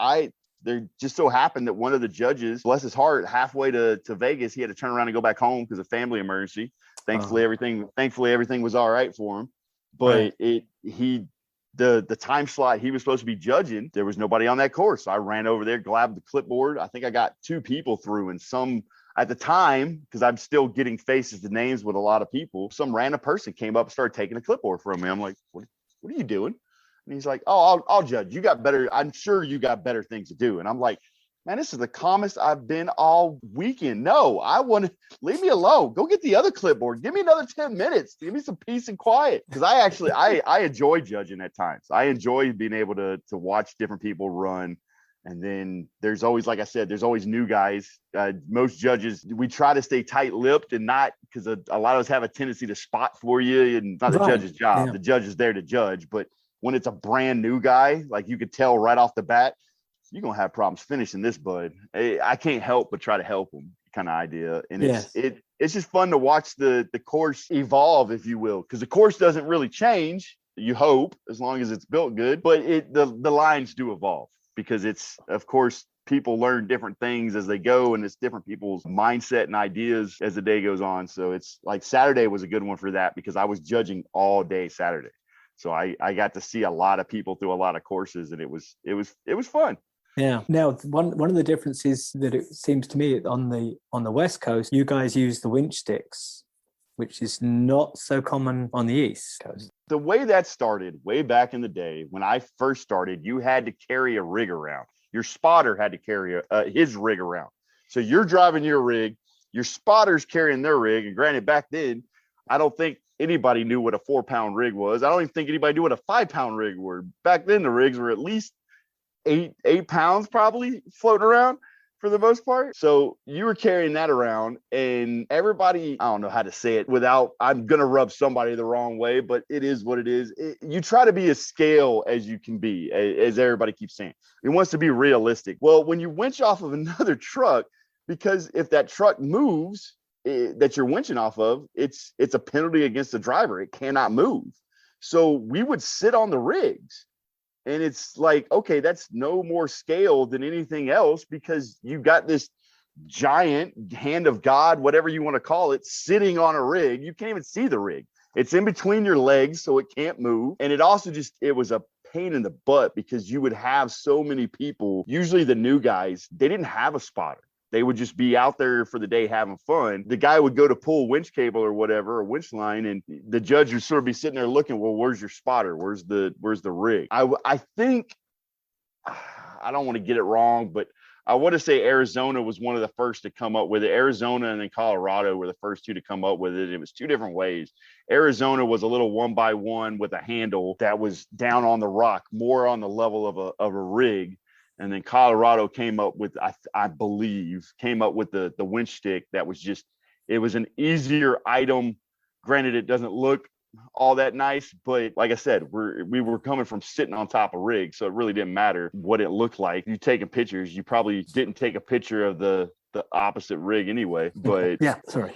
There just so happened that one of the judges, bless his heart, halfway to Vegas, he had to turn around and go back home because of family emergency. Thankfully, everything was all right for him. But the time slot he was supposed to be judging, there was nobody on that course. So I ran over there, grabbed the clipboard. I think I got 2 people through, and some, at the time, because I'm still getting faces to names with a lot of people, some random person came up and started taking a clipboard from me. I'm like, what are you doing? And he's like, oh, I'll judge. I'm sure you got better things to do. And I'm like, man, this is the calmest I've been all weekend. No, I want to leave me alone. Go get the other clipboard. Give me another 10 minutes. Give me some peace and quiet. Because I enjoy judging at times. I enjoy being able to watch different people run. And then there's always, like I said, there's always new guys. Most judges, we try to stay tight-lipped and not, because a lot of us have a tendency to spot for you, and it's not the judge's job. Yeah. The judge is there to judge. But when it's a brand new guy, like, you could tell right off the bat, you're going to have problems finishing this, bud. I can't help but try to help them, kind of idea. And it's just fun to watch the course evolve, if you will, because the course doesn't really change, you hope, as long as it's built good. But the lines do evolve. Because it's, of course, people learn different things as they go, and it's different people's mindset and ideas as the day goes on. So it's like Saturday was a good one for that, because I was judging all day Saturday. So I got to see a lot of people through a lot of courses, and it was fun. Yeah. Now, one of the differences that it seems to me on the West Coast, you guys use the winch sticks, which is not so common on the East Coast. The way that started way back in the day, when I first started, you had to carry a rig around. Your spotter had to carry his rig around. So you're driving your rig, your spotter's carrying their rig. And granted, back then, I don't think anybody knew what a 4-pound rig was. I don't even think anybody knew what a 5-pound rig were. Back then, the rigs were at least 8 pounds probably floating around for the most part. So you were carrying that around, and everybody, I don't know how to say it without, I'm going to rub somebody the wrong way, but it is what it is. You try to be as scale as you can be, as everybody keeps saying. It wants to be realistic. Well, when you winch off of another truck, because if that truck moves that you're winching off of, it's a penalty against the driver. It cannot move. So we would sit on the rigs. And it's like, okay, that's no more scale than anything else, because you got this giant hand of God, whatever you want to call it, sitting on a rig. You can't even see the rig. It's in between your legs, so it can't move. And it also it was a pain in the butt, because you would have so many people, usually the new guys, they didn't have a spotter. They would just be out there for the day having fun. The guy would go to pull winch cable or whatever, or winch line, and the judge would sort of be sitting there looking, well, where's your spotter? Where's the rig? I think, I don't want to get it wrong, but I want to say Arizona was one of the first to come up with it. Arizona and then Colorado were the first two to come up with it. It was two different ways. Arizona was a little 1x1 with a handle that was down on the rock, more on the level of a rig. And then Colorado came up with, I believe, the winch stick that was just, it was an easier item. Granted, it doesn't look all that nice, but like I said, we were coming from sitting on top of rigs, so it really didn't matter what it looked like. You taking pictures, you probably didn't take a picture of the opposite rig anyway, but yeah, sorry.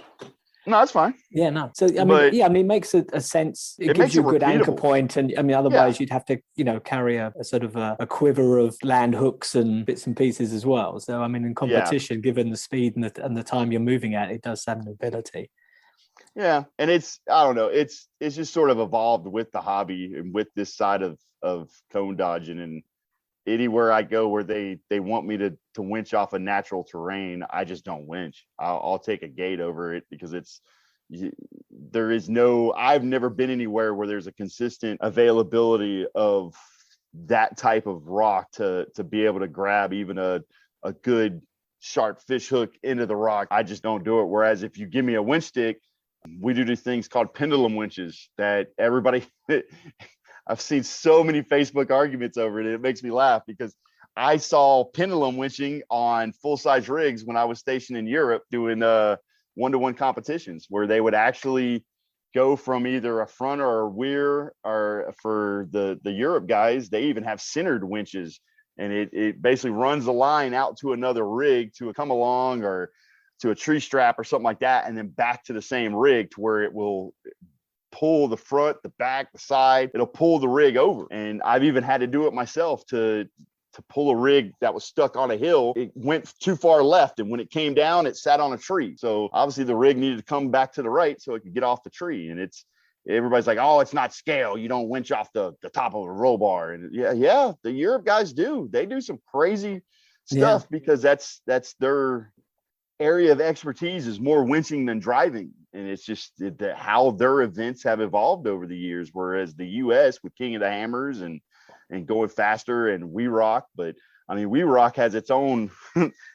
No, that's fine. Yeah, no. So I mean, it makes a sense. It gives you a good anchor point, and I mean, otherwise you'd have to, carry a sort of a quiver of land hooks and bits and pieces as well. So I mean, in competition, given the speed and the time you're moving at, it does have an ability. Yeah, and I don't know, it's just sort of evolved with the hobby and with this side of cone dodging, and anywhere I go where they want me to winch off a natural terrain, I just don't winch. I'll take a gate over it, because I've never been anywhere where there's a consistent availability of that type of rock to be able to grab even a good sharp fish hook into the rock. I just don't do it. Whereas if you give me a winch stick, we do these things called pendulum winches that everybody I've seen so many Facebook arguments over it. It makes me laugh, because I saw pendulum winching on full-size rigs when I was stationed in Europe doing one-to-one competitions, where they would actually go from either a front or a rear, or for the Europe guys, they even have centered winches, and it basically runs the line out to another rig to come along, or to a tree strap or something like that, and then back to the same rig, to where it will pull the front, the back, the side. It'll pull the rig over. And I've even had to do it myself to pull a rig that was stuck on a hill. It went too far left, and when it came down, it sat on a tree. So obviously the rig needed to come back to the right so it could get off the tree. And everybody's like, oh, it's not scale. You don't winch off the top of a roll bar. And yeah, the Europe guys do. They do some crazy stuff, because that's their area of expertise, is more winching than driving. And it's just how their events have evolved over the years, whereas the US with King of the Hammers and going faster, and We Rock, but I mean, We Rock has its own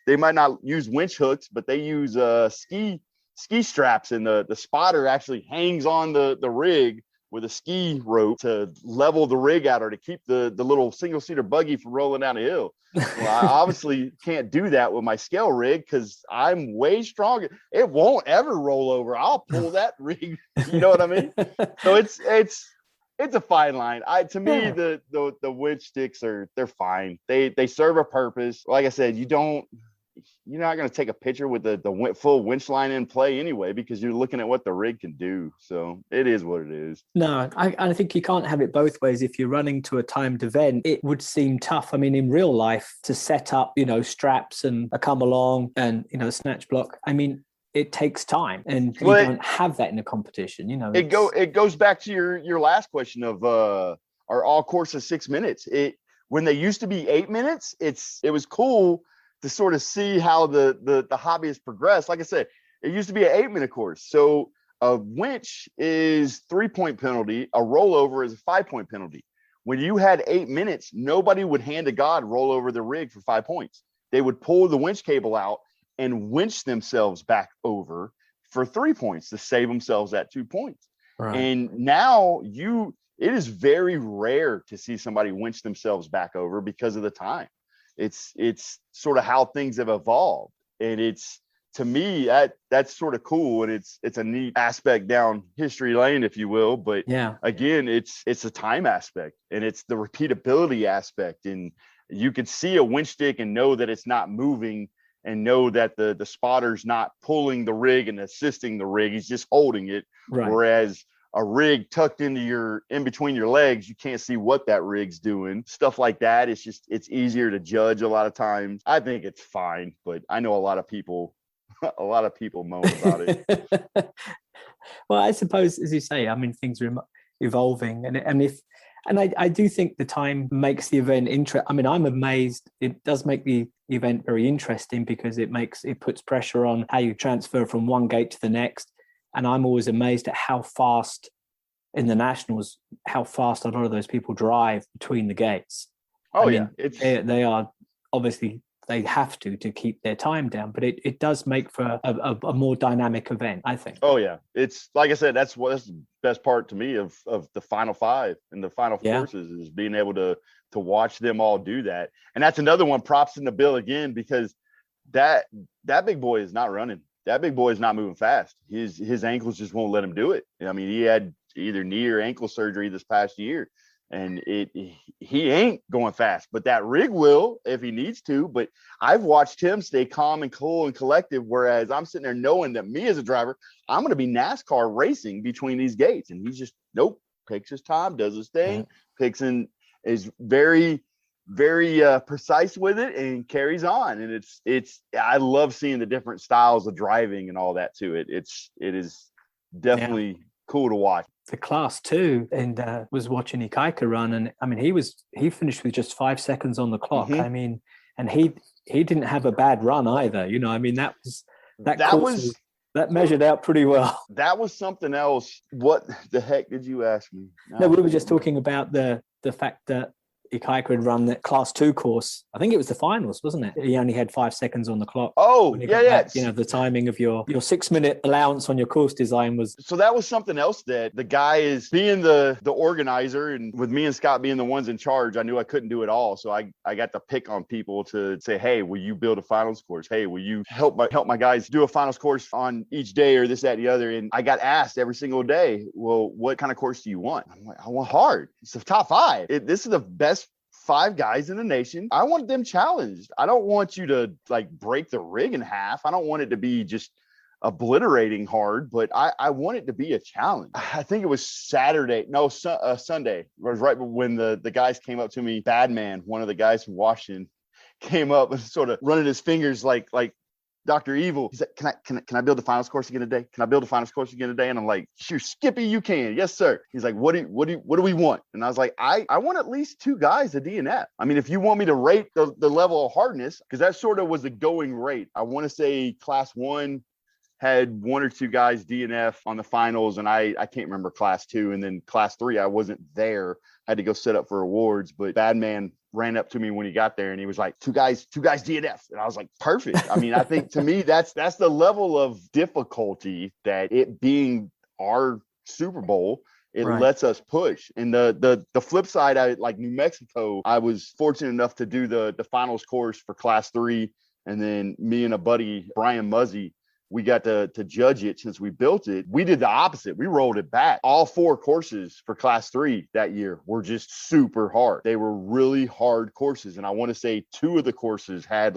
they might not use winch hooks, but they use ski straps, and the spotter actually hangs on the rig with a ski rope to level the rig out, or to keep the little single-seater buggy from rolling down a hill. Well, I obviously can't do that with my scale rig, because I'm way stronger. It won't ever roll over. I'll pull that rig. You know what I mean? So it's a fine line. To me, the winch sticks they're fine. They serve a purpose. Like I said, you're not going to take a picture with the full winch line in play anyway, because you're looking at what the rig can do. So it is what it is. No, I think you can't have it both ways. If you're running to a timed event, it would seem tough. I mean, in real life, to set up, straps and a come along and, a snatch block, I mean, it takes time, and you don't have that in a competition. It goes back to your last question of are all courses 6 minutes? When they used to be 8 minutes, it was cool to sort of see how the hobby has progressed. Like I said, it used to be an 8-minute course. So a winch is 3-point penalty. A rollover is a 5-point penalty. When you had 8 minutes, nobody would hand to God roll over the rig for 5 points. They would pull the winch cable out and winch themselves back over for 3 points to save themselves that 2 points. Right. And now it is very rare to see somebody winch themselves back over because of the time. It's sort of how things have evolved. And it's, to me, that's sort of cool. And it's a neat aspect down history lane, if you will. But again, it's a time aspect, and it's the repeatability aspect. And you could see a winch stick and know that it's not moving, and know that the spotter's not pulling the rig and assisting the rig. He's just holding it. Right. Whereas a rig tucked in between your legs, you can't see what that rig's doing. Stuff like that. It's easier to judge a lot of times. I think it's fine, but I know a lot of people moan about it. Well, I suppose, as you say, I mean, things are evolving, and I do think the time makes the event interesting. I mean, I'm amazed. It does make the event very interesting because it puts pressure on how you transfer from one gate to the next. And I'm always amazed at how fast in the Nationals, how fast a lot of those people drive between the gates. Oh, I mean, yeah. They are obviously, they have to keep their time down, but it does make for a more dynamic event, I think. Oh, yeah. It's like I said, that's the best part to me of the final five and the final courses is being able to watch them all do that. And that's another one, props in the bill again, because that big boy is not running. That big boy is not moving fast. His ankles just won't let him do it. I mean, he had either knee or ankle surgery this past year, and he ain't going fast. But that rig will if he needs to. But I've watched him stay calm and cool and collective, whereas I'm sitting there knowing that me as a driver, I'm going to be NASCAR racing between these gates, and he's just takes his time, does his thing, is very precise with it and carries on. And I love seeing the different styles of driving and all that too. It is definitely cool to watch. The class 2, and was watching Ikaika run, and I mean, he finished with just 5 seconds on the clock. I mean, and he didn't have a bad run either. I mean, that measured out pretty well. That was something else. What the heck did you ask me? No, we were just talking about the fact that Ikaika had run that class 2 course. I think it was the finals, wasn't it? He only had 5 seconds on the clock. Oh, yeah. Back, the timing of your 6-minute allowance on your course design was. So that was something else that the guy is being the organizer, and with me and Scott being the ones in charge, I knew I couldn't do it all. So I got to pick on people to say, hey, will you build a finals course? Hey, will you help my guys do a finals course on each day, or this, that, and the other? And I got asked every single day, well, what kind of course do you want? I'm like, I want hard. It's the top 5. This is the best 5 guys in the nation. I want them challenged. I don't want you to break the rig in half. I don't want it to be just obliterating hard, but I want it to be a challenge. I think it was Sunday. It was right when the guys came up to me. Badman, one of the guys from Washington, came up and sort of running his fingers like Dr. Evil. He's like, can I build the finals course again today? Can I build the finals course again today? And I'm like, sure, Skippy, you can. Yes, sir. He's like, what do we want? And I was like, I want at least 2 guys to DNF. I mean, if you want me to rate the level of hardness, because that sort of was the going rate. I want to say class 1 had 1 or 2 guys DNF on the finals, and I can't remember class 2. And then class 3, I wasn't there. I had to go set up for awards, but Badman ran up to me when he got there and he was like, two guys DNF. And I was like, perfect. I mean, I think to me, that's the level of difficulty that it being our Super Bowl, it lets us push. And the flip side, like New Mexico, I was fortunate enough to do the finals course for class 3. And then me and a buddy, Brian Muzzy, we got to judge it since we built it. We did the opposite. We rolled it back. All 4 courses for class 3 that year were just super hard. They were really hard courses. And I want to say 2 of the courses had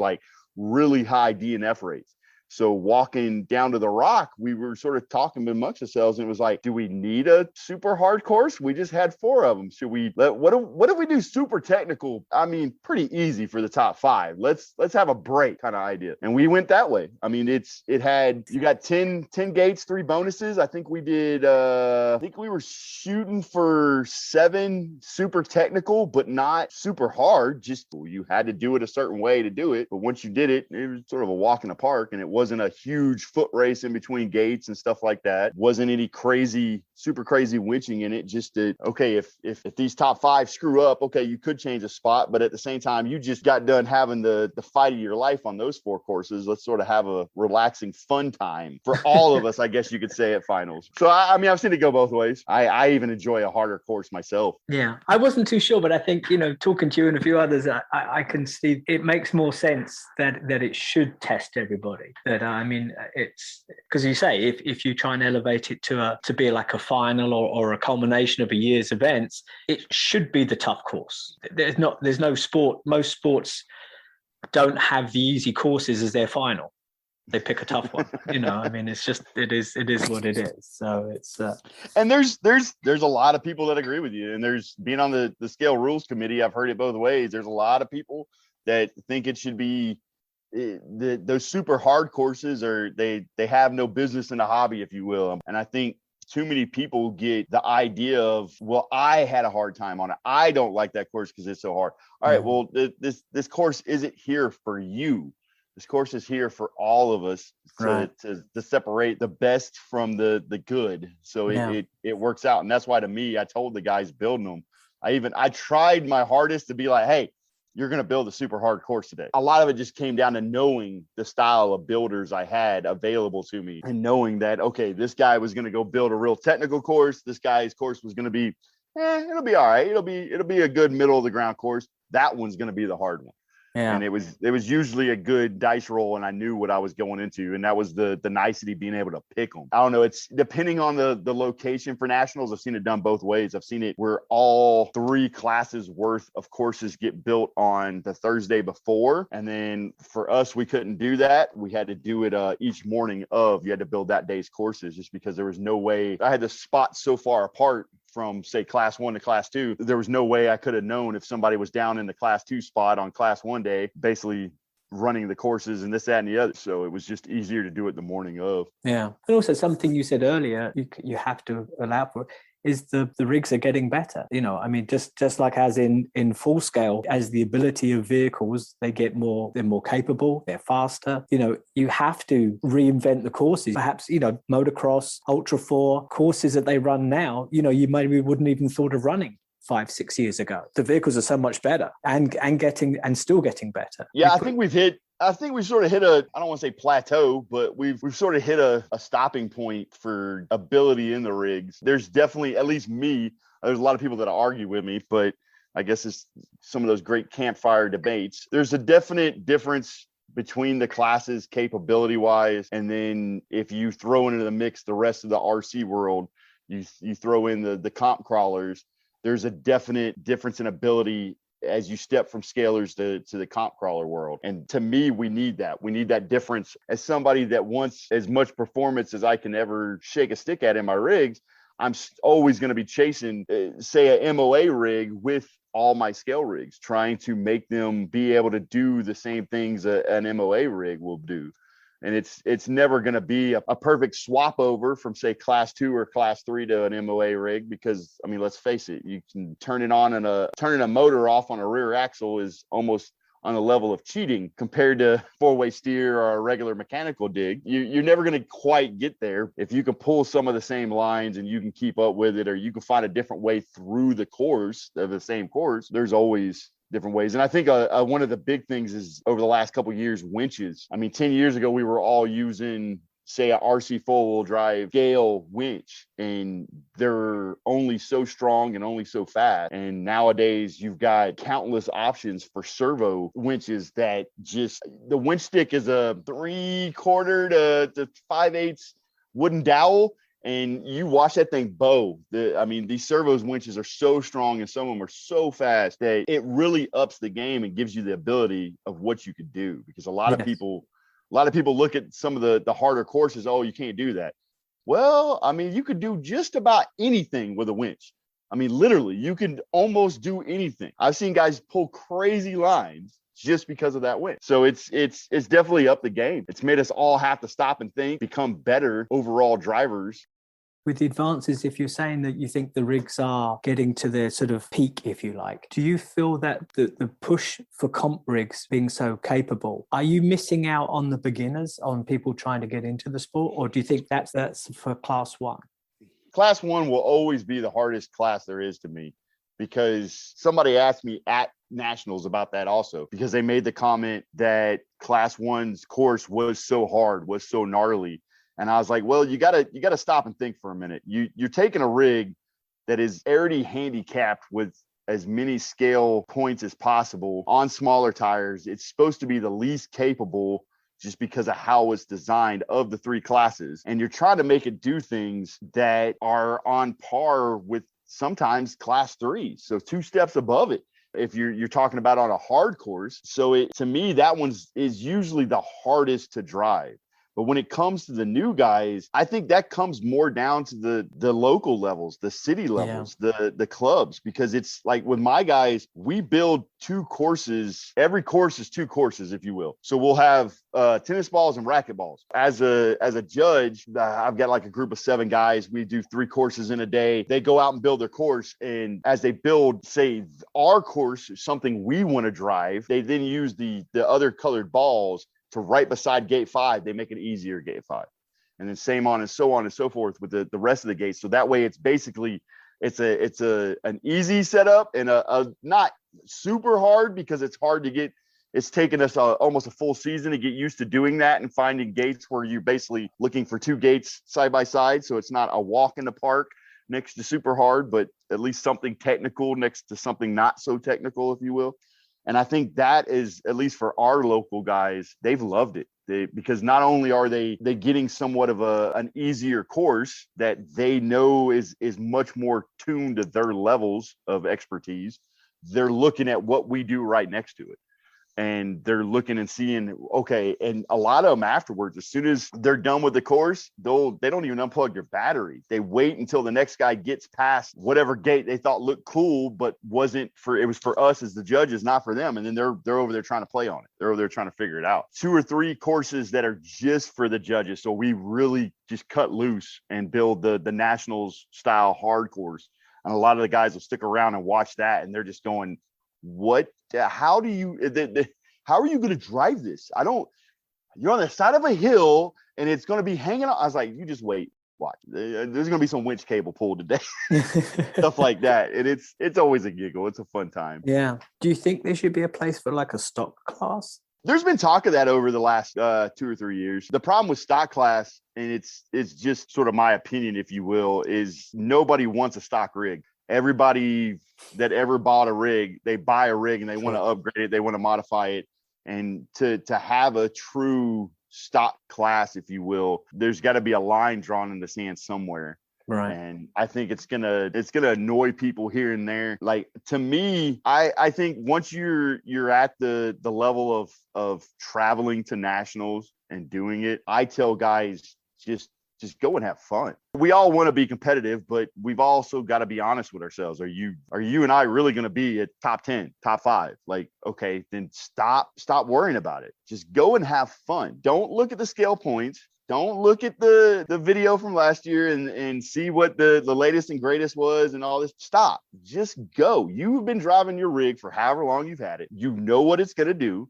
really high DNF rates. So walking down to the Rock, we were sort of talking amongst ourselves, and it was like, do we need a super hard course? We just had 4 of them. Should we what if we do super technical? I mean, pretty easy for the top 5. Let's have a break kind of idea. And we went that way. I mean, you got 10 gates, 3 bonuses. I think we did I think we were shooting for 7 super technical, but not super hard. Just you had to do it a certain way to do it. But once you did it, it was sort of a walk in the park, and it wasn't a huge foot race in between gates and stuff like that. Wasn't any super crazy winching in it. Just to, okay, if these top 5 screw up, okay, you could change a spot, but at the same time, you just got done having the fight of your life on those 4 courses. Let's sort of have a relaxing, fun time for all of us, I guess you could say, at finals. So I mean, I've seen it go both ways. I even enjoy a harder course myself. Yeah, I wasn't too sure, but I think, talking to you and a few others, I can see it makes more sense that it should test everybody. That, I mean, it's because you say if you try and elevate it to be like a final or a culmination of a year's events, it should be the tough course. There's no sport. Most sports don't have the easy courses as their final. They pick a tough one. I mean, it's just it is what it is. So it's and there's a lot of people that agree with you, and there's being on the scale rules committee, I've heard it both ways. There's a lot of people that think it should be those super hard courses, or they have no business in the hobby, if you will. And I think too many people get the idea of, well, I had a hard time on it. I don't like that course because it's so hard. All right, well, this course isn't here for you. This course is here for all of us to separate the best from the good. So it works out. And that's why, to me, I told the guys building them, I tried my hardest to be like, hey, you're going to build a super hard course today. A lot of it just came down to knowing the style of builders I had available to me, and knowing that, okay, this guy was going to go build a real technical course. This guy's course was going to be, it'll be all right. It'll be a good middle of the ground course. That one's going to be the hard one. Yeah. And it was usually a good dice roll, and I knew what I was going into, and that was the nicety, being able to pick them. I don't know, it's depending on the location for nationals. I've seen it done both ways. I've seen it where all 3 classes worth of courses get built on the Thursday before, and then for us, we couldn't do that. We had to do it each morning you had to build that day's courses, just because there was no way. I had the spots so far apart from, say, class 1 to class 2, there was no way I could have known if somebody was down in the class 2 spot on class 1 day, basically running the courses and this, that, and the other. So it was just easier to do it the morning of. Yeah. And also something you said earlier, you have to allow for, is the rigs are getting better. I mean, just like as in full scale, as the ability of vehicles, they're more capable, they're faster. You have to reinvent the courses. Perhaps, motocross, Ultra 4 courses that they run now, you maybe wouldn't even thought of running 5-6 years ago. The vehicles are so much better and still getting better. Yeah, I think we've sort of hit I don't want to say plateau, but we've sort of hit a stopping point for ability in the rigs. There's definitely, at least me, there's a lot of people that argue with me, but I guess it's some of those great campfire debates. There's a definite difference between the classes capability wise. And then if you throw into the mix the rest of the RC world, you throw in the comp crawlers, there's a definite difference in ability as you step from scalers to the comp crawler world. And to me, we need that. We need that difference. As somebody that wants as much performance as I can ever shake a stick at in my rigs, I'm always going to be chasing, say, a MOA rig with all my scale rigs, trying to make them be able to do the same things an MOA rig will do. And it's never going to be a perfect swap over from, say, class 2 or class 3 to an MOA rig, because, I mean, let's face it, you can turning a motor off on a rear axle is almost on the level of cheating compared to 4-way steer or a regular mechanical dig. You're never going to quite get there. If you can pull some of the same lines and you can keep up with it, or you can find a different way through the course of the same course, there's always different ways. And I think one of the big things is, over the last couple of years, winches. I mean, 10 years ago, we were all using, say, a RC 4-wheel drive Gale winch, and they're only so strong and only so fast. And nowadays, you've got countless options for servo winches that just, the winch stick is a 3/4 to 5/8 wooden dowel, and you watch that thing bow. These servos winches are so strong, and some of them are so fast that it really ups the game and gives you the ability of what you could do. Because a lot of people look at some of the harder courses. Oh, you can't do that. Well, I mean, you could do just about anything with a winch. I mean, literally, you can almost do anything. I've seen guys pull crazy lines just because of that winch. So it's definitely up the game. It's made us all have to stop and think, become better overall drivers. With the advances, if you're saying that you think the rigs are getting to their sort of peak, if you like, do you feel that the push for comp rigs being so capable, are you missing out on the beginners, on people trying to get into the sport? Or do you think that's for class one? Class one will always be the hardest class there is to me, because somebody asked me at nationals about that also, because they made the comment that class one's course was so hard, was so gnarly. And I was like, well, you gotta stop and think for a minute. You're taking a rig that is already handicapped with as many scale points as possible on smaller tires. It's supposed to be the least capable just because of how it's designed of the three classes. And you're trying to make it do things that are on par with sometimes class three. So 2 steps above it, if you're talking about on a hard course. So to me, that is usually the hardest to drive. But when it comes to the new guys, I think that comes more down to the local levels, the city levels, the clubs, because it's like with my guys, we build 2 courses. Every course is 2 courses, if you will. So we'll have tennis balls and racket balls. As a judge, I've got like a group of 7 guys. We do 3 courses in a day. They go out and build their course. And as they build, say, our course, something we want to drive, they then use the other colored balls to right beside gate 5, they make it easier gate 5. And then same on and so forth with the rest of the gates. So that way it's basically, it's an easy setup and a not super hard, because it's hard to get, it's taken us almost a full season to get used to doing that and finding gates where you're basically looking for 2 gates side by side. So it's not a walk in the park next to super hard, but at least something technical next to something not so technical, if you will. And I think that is, at least for our local guys, they've loved it. Because not only are they getting somewhat of an easier course that they know is much more tuned to their levels of expertise, they're looking at what we do right next to it. And they're looking and seeing, okay, and a lot of them afterwards, as soon as they're done with the course, they don't even unplug their battery. They wait until the next guy gets past whatever gate they thought looked cool, but it was for us as the judges, not for them. And then they're over there trying to play on it. They're over there trying to figure it out. 2 or 3 courses that are just for the judges. So we really just cut loose and build the nationals style hard course. And a lot of the guys will stick around and watch that. And they're just going, how are you going to drive this? You're on the side of a hill and it's going to be hanging on. I was like, you just watch. There's going to be some winch cable pulled today, stuff like that. And it's always a giggle. It's a fun time. Yeah. Do you think there should be a place for like a stock class? There's been talk of that over the last 2 or 3 years. The problem with stock class, and it's just sort of my opinion, if you will, is nobody wants a stock rig. Everybody that ever bought a rig, they buy a rig and they want to upgrade it. They want to modify it. And to have a true stock class, if you will, there's got to be a line drawn in the sand somewhere. Right. And I think it's gonna annoy people here and there. Like, to me, I think once you're at the level of traveling to nationals and doing it, I tell guys just go and have fun. We all want to be competitive, but we've also got to be honest with ourselves. Are you and I really going to be at top 10, top 5? Like, okay, then stop worrying about it. Just go and have fun. Don't look at the scale points. Don't look at the video from last year and see what the latest and greatest was and all this. Stop. Just go. You've been driving your rig for however long you've had it. You know what it's going to do.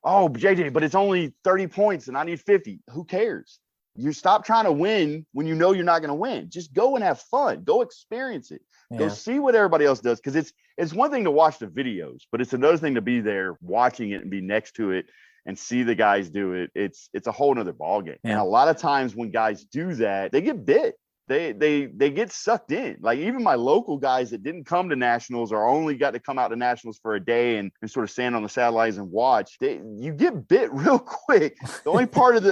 Oh, JJ, but it's only 30 points and I need 50. Who cares? You stop trying to win when you know you're not going to win. Just go and have fun. Go experience it. Yeah. Go see what everybody else does. Because it's one thing to watch the videos, but it's another thing to be there watching it and be next to it and see the guys do it. It's a whole nother ballgame. Yeah. And a lot of times when guys do that, they get bit. They get sucked in. Like, even my local guys that didn't come to nationals or only got to come out to nationals for a day and sort of stand on the sidelines and watch, you get bit real quick. The only part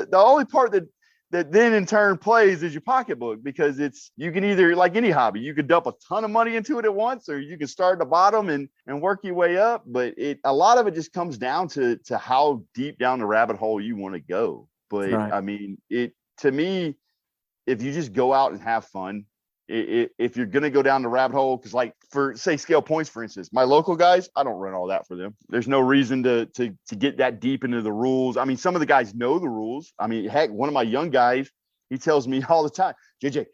that then in turn plays is your pocketbook, because you can either, like any hobby, you could dump a ton of money into it at once, or you can start at the bottom and work your way up. But a lot of it just comes down to how deep down the rabbit hole you want to go. But right. I mean, to me, if you just go out and have fun, if you're going to go down the rabbit hole, because like for say scale points, for instance, my local guys, I don't run all that for them. There's no reason to get that deep into the rules. I mean, some of the guys know the rules. I mean, heck, one of my young guys, he tells me all the time, JJ,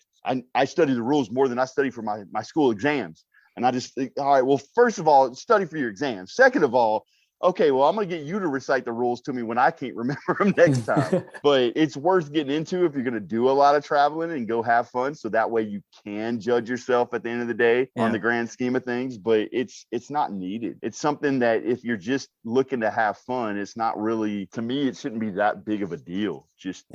I study the rules more than I study for my school exams. And I just think, all right, well, first of all, study for your exams. Second of all, okay, well, I'm going to get you to recite the rules to me when I can't remember them next time. But it's worth getting into if you're going to do a lot of traveling and go have fun. So that way you can judge yourself at the end of the day on the grand scheme of things. But it's not needed. It's something that if you're just looking to have fun, it's not really, to me, it shouldn't be that big of a deal. Just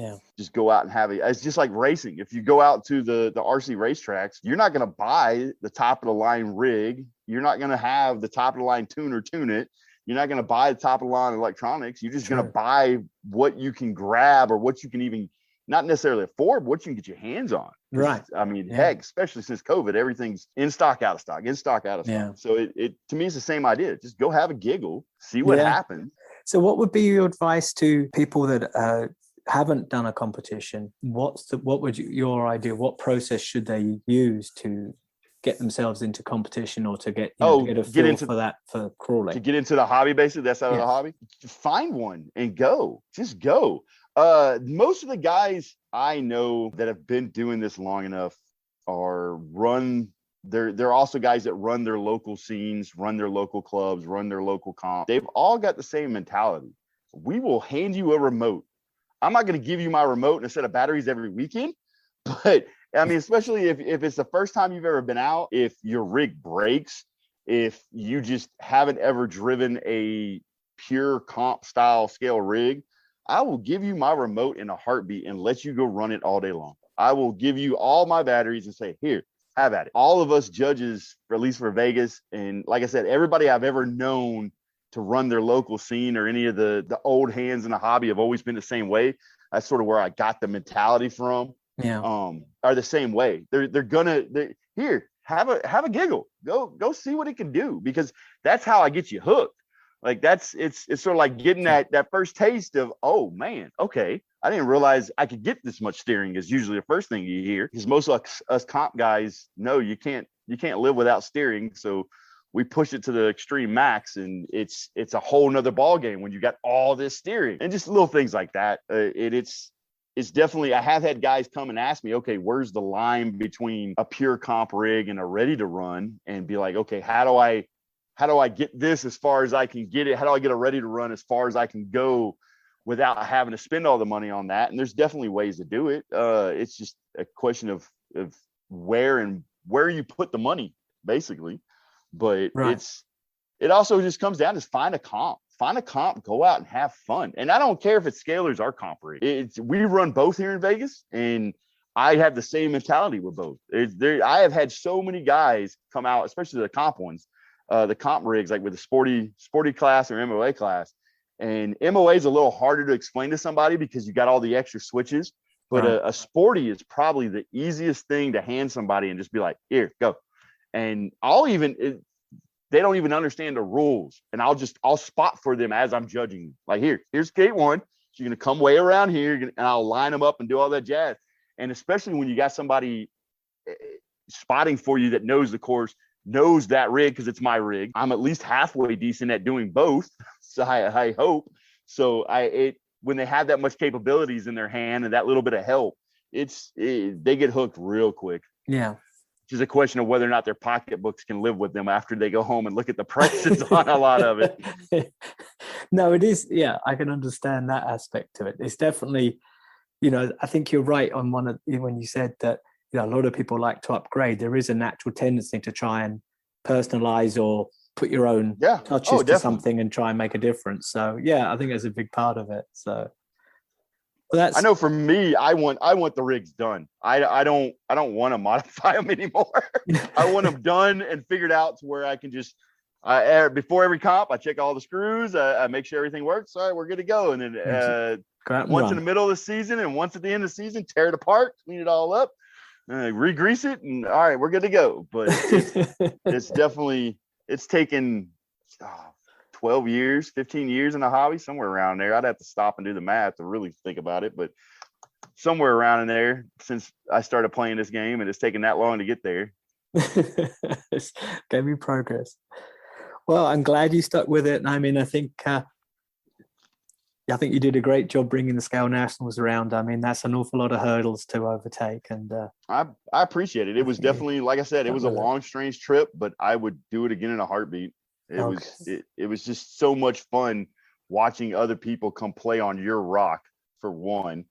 go out and have it. It's just like racing. If you go out to the RC racetracks, you're not going to buy the top of the line rig. You're not going to have the top of the line tuner tune it. You're not going to buy the top of the line electronics. You're just going to buy what you can grab or what you can even not necessarily afford, but what you can get your hands on. Right. I mean, heck, especially since COVID, everything's in stock, out of stock, in stock, out of stock. Yeah. So it to me, it's the same idea. Just go have a giggle, see what happens. So what would be your advice to people that haven't done a competition? What would your idea? What process should they use to get themselves into competition or to get get a feel for crawling? To get into the hobby, basically, that's out of the hobby. Find one and go. Just go. Most of the guys I know that have been doing this long enough they're also guys that run their local scenes, run their local clubs, run their local comp. They've all got the same mentality. We will hand you a remote. I'm not going to give you my remote and a set of batteries every weekend, but I mean, especially if it's the first time you've ever been out, if your rig breaks, if you just haven't ever driven a pure comp style scale rig, I will give you my remote in a heartbeat and let you go run it all day long. I will give you all my batteries and say, here, have at it. All of us judges, at least for Vegas, and like I said, everybody I've ever known to run their local scene or any of the old hands in the hobby have always been the same way. That's sort of where I got the mentality from. Are the same way. They're gonna here, have a giggle. Go see what it can do, because that's how I get you hooked. Like it's sort of like getting that first taste of, oh man, okay, I didn't realize I could get this much steering is usually the first thing you hear, because most of us comp guys know you can't live without steering. So we push it to the extreme max, and it's a whole nother ball game when you got all this steering and just little things like that. It's definitely, I have had guys come and ask me, okay, where's the line between a pure comp rig and a ready to run, and be like, okay, how do I get this as far as I can get it? How do I get a ready to run as far as I can go without having to spend all the money on that? And there's definitely ways to do it. It's just a question of where you put the money, basically. But it also just comes down to find a comp, go out and have fun. And I don't care if it's scalers or comp rig. We run both here in Vegas, and I have the same mentality with both. I have had so many guys come out, especially the comp ones, the comp rigs, like with the sporty class or MOA class. And MOA is a little harder to explain to somebody because you got all the extra switches. But a sporty is probably the easiest thing to hand somebody and just be like, here, go. And they don't even understand the rules, and I'll spot for them as I'm judging. Like, here's gate one. So you're going to come way around here, and I'll line them up and do all that jazz. And especially when you got somebody spotting for you that knows the course, knows that rig, because it's my rig. I'm at least halfway decent at doing both. So I hope. So when they have that much capabilities in their hand and that little bit of help, they get hooked real quick. Yeah. Just a question of whether or not their pocketbooks can live with them after they go home and look at the prices on a lot of it. No, it is. Yeah, I can understand that aspect to it. It's definitely, I think you're right on when you said that, a lot of people like to upgrade. There is a natural tendency to try and personalize or put your own touches to something and try and make a difference. So yeah, I think that's a big part of it. So. Well, I know for me, I want the rigs done. I don't want to modify them anymore. I want them done and figured out to where I can just before every comp, I check all the screws. I make sure everything works. All right, we're good to go. And then once in the middle of the season and once at the end of the season, tear it apart, clean it all up, re-grease it, and all right, we're good to go. But it's taken 12 years, 15 years in the hobby, somewhere around there. I'd have to stop and do the math to really think about it, but somewhere around in there since I started playing this game, and it's taken that long to get there. It's gave me progress. Well, I'm glad you stuck with it. I mean, I think I think you did a great job bringing the Scale Nationals around. I mean, that's an awful lot of hurdles to overtake. And I appreciate it. It was definitely, like I said, it was a with it. long, strange trip, but I would do it again in a heartbeat. It was just so much fun watching other people come play on your rock, for one.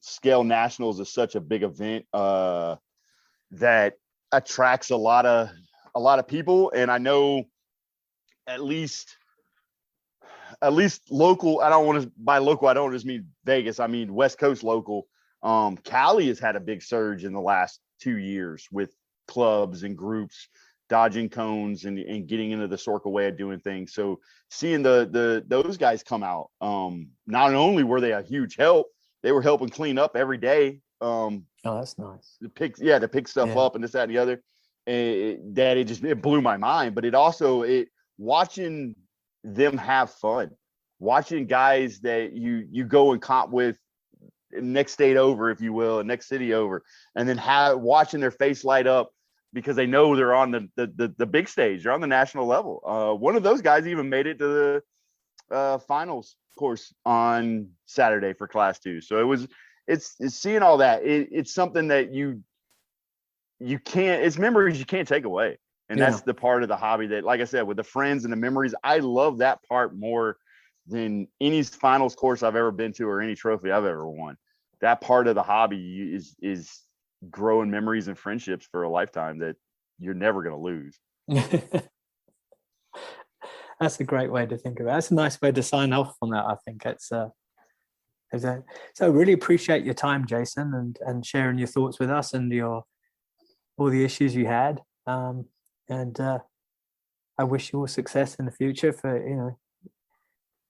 Scale Nationals is such a big event that attracts a lot of people, and I know at least local. I don't just mean Vegas. I mean West Coast local. Cali has had a big surge in the last 2 years with clubs and groups dodging cones and getting into the Sorka way of doing things. So seeing those guys come out, not only were they a huge help, they were helping clean up every day. Oh, that's nice. To pick stuff up and this, that, and the other. It blew my mind. But watching them have fun, watching guys that you go and comp with next state over, if you will, next city over, and then watching their face light up because they know they're on the big stage, they're on the national level. One of those guys even made it to the finals course on Saturday for Class 2. So it's seeing all that. It's something that you can't, it's memories you can't take away. And that's the part of the hobby that, like I said, with the friends and the memories, I love that part more than any finals course I've ever been to or any trophy I've ever won. That part of the hobby is growing memories and friendships for a lifetime that you're never going to lose. That's a great way to think of it. That's a nice way to sign off on that. I think so I really appreciate your time, Jason, and sharing your thoughts with us and all the issues you had. And I wish you all success in the future.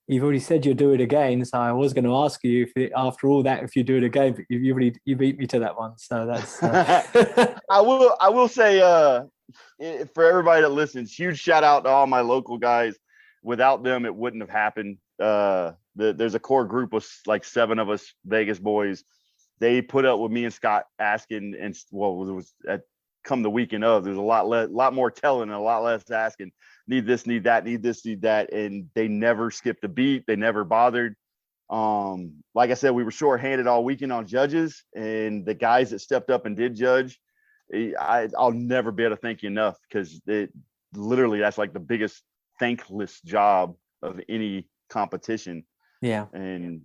You've already said you'll do it again, so I was going to ask you after all that if you do it again, but you beat me to that one. So that's. I will say for everybody that listens, huge shout out to all my local guys. Without them, it wouldn't have happened. There's a core group of like 7 of us Vegas boys. They put up with me and Scott asking, and it was come the weekend of, there's a lot more telling and a lot less asking. Need this, need that, need this, need that. And they never skipped a beat. They never bothered. Like I said, we were shorthanded all weekend on judges, and the guys that stepped up and did judge, I'll never be able to thank you enough, because that's like the biggest thankless job of any competition. Yeah. And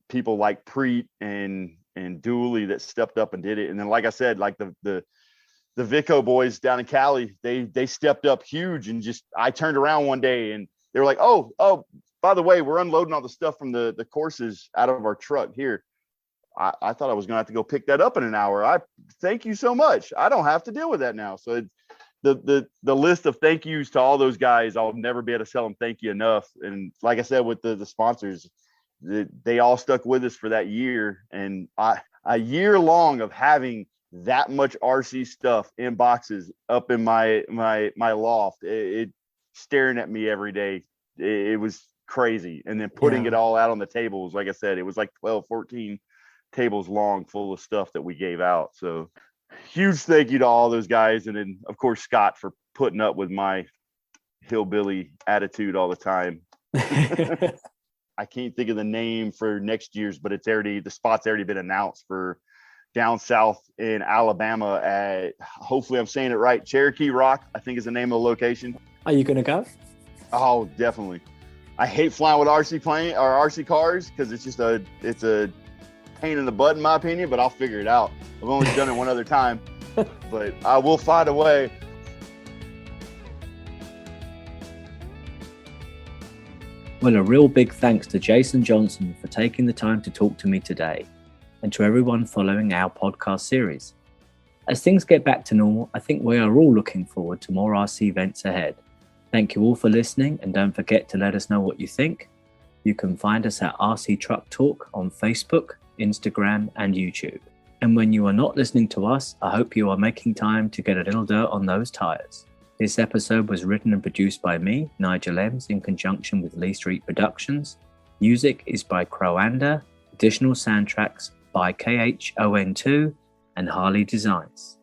people like Preet and Dooley that stepped up and did it. And then, like I said, like the Vico boys down in Cali, they stepped up huge, and I turned around one day and they were like, oh, by the way, we're unloading all the stuff from the courses out of our truck here. I thought I was going to have to go pick that up in an hour. I thank you so much. I don't have to deal with that now. So the list of thank yous to all those guys, I'll never be able to tell them thank you enough. And like I said, with the sponsors, they all stuck with us for that year. And a year long of having that much RC stuff in boxes up in my loft, it staring at me every day. It was crazy. And then putting it all out on the tables, like I said, it was like 12, 14 tables long full of stuff that we gave out. So huge thank you to all those guys. And then of course, Scott, for putting up with my hillbilly attitude all the time. I can't think of the name for next year's, but the spot's already been announced for down south in Alabama at, hopefully I'm saying it right, Cherokee Rock, I think is the name of the location. Are you going to go? Oh, definitely. I hate flying with RC cars because it's a pain in the butt in my opinion, but I'll figure it out. I've only done it one other time, but I will find a way. Well, a real big thanks to Jason Johnson for taking the time to talk to me today, and to everyone following our podcast series. As things get back to normal, I think we are all looking forward to more RC events ahead. Thank you all for listening, and don't forget to let us know what you think. You can find us at RC Truck Talk on Facebook, Instagram, and YouTube. And when you are not listening to us, I hope you are making time to get a little dirt on those tires. This episode was written and produced by me, Nigel Ems, in conjunction with Lee Street Productions. Music is by Croanda, additional soundtracks by KHON2 and Harley Designs.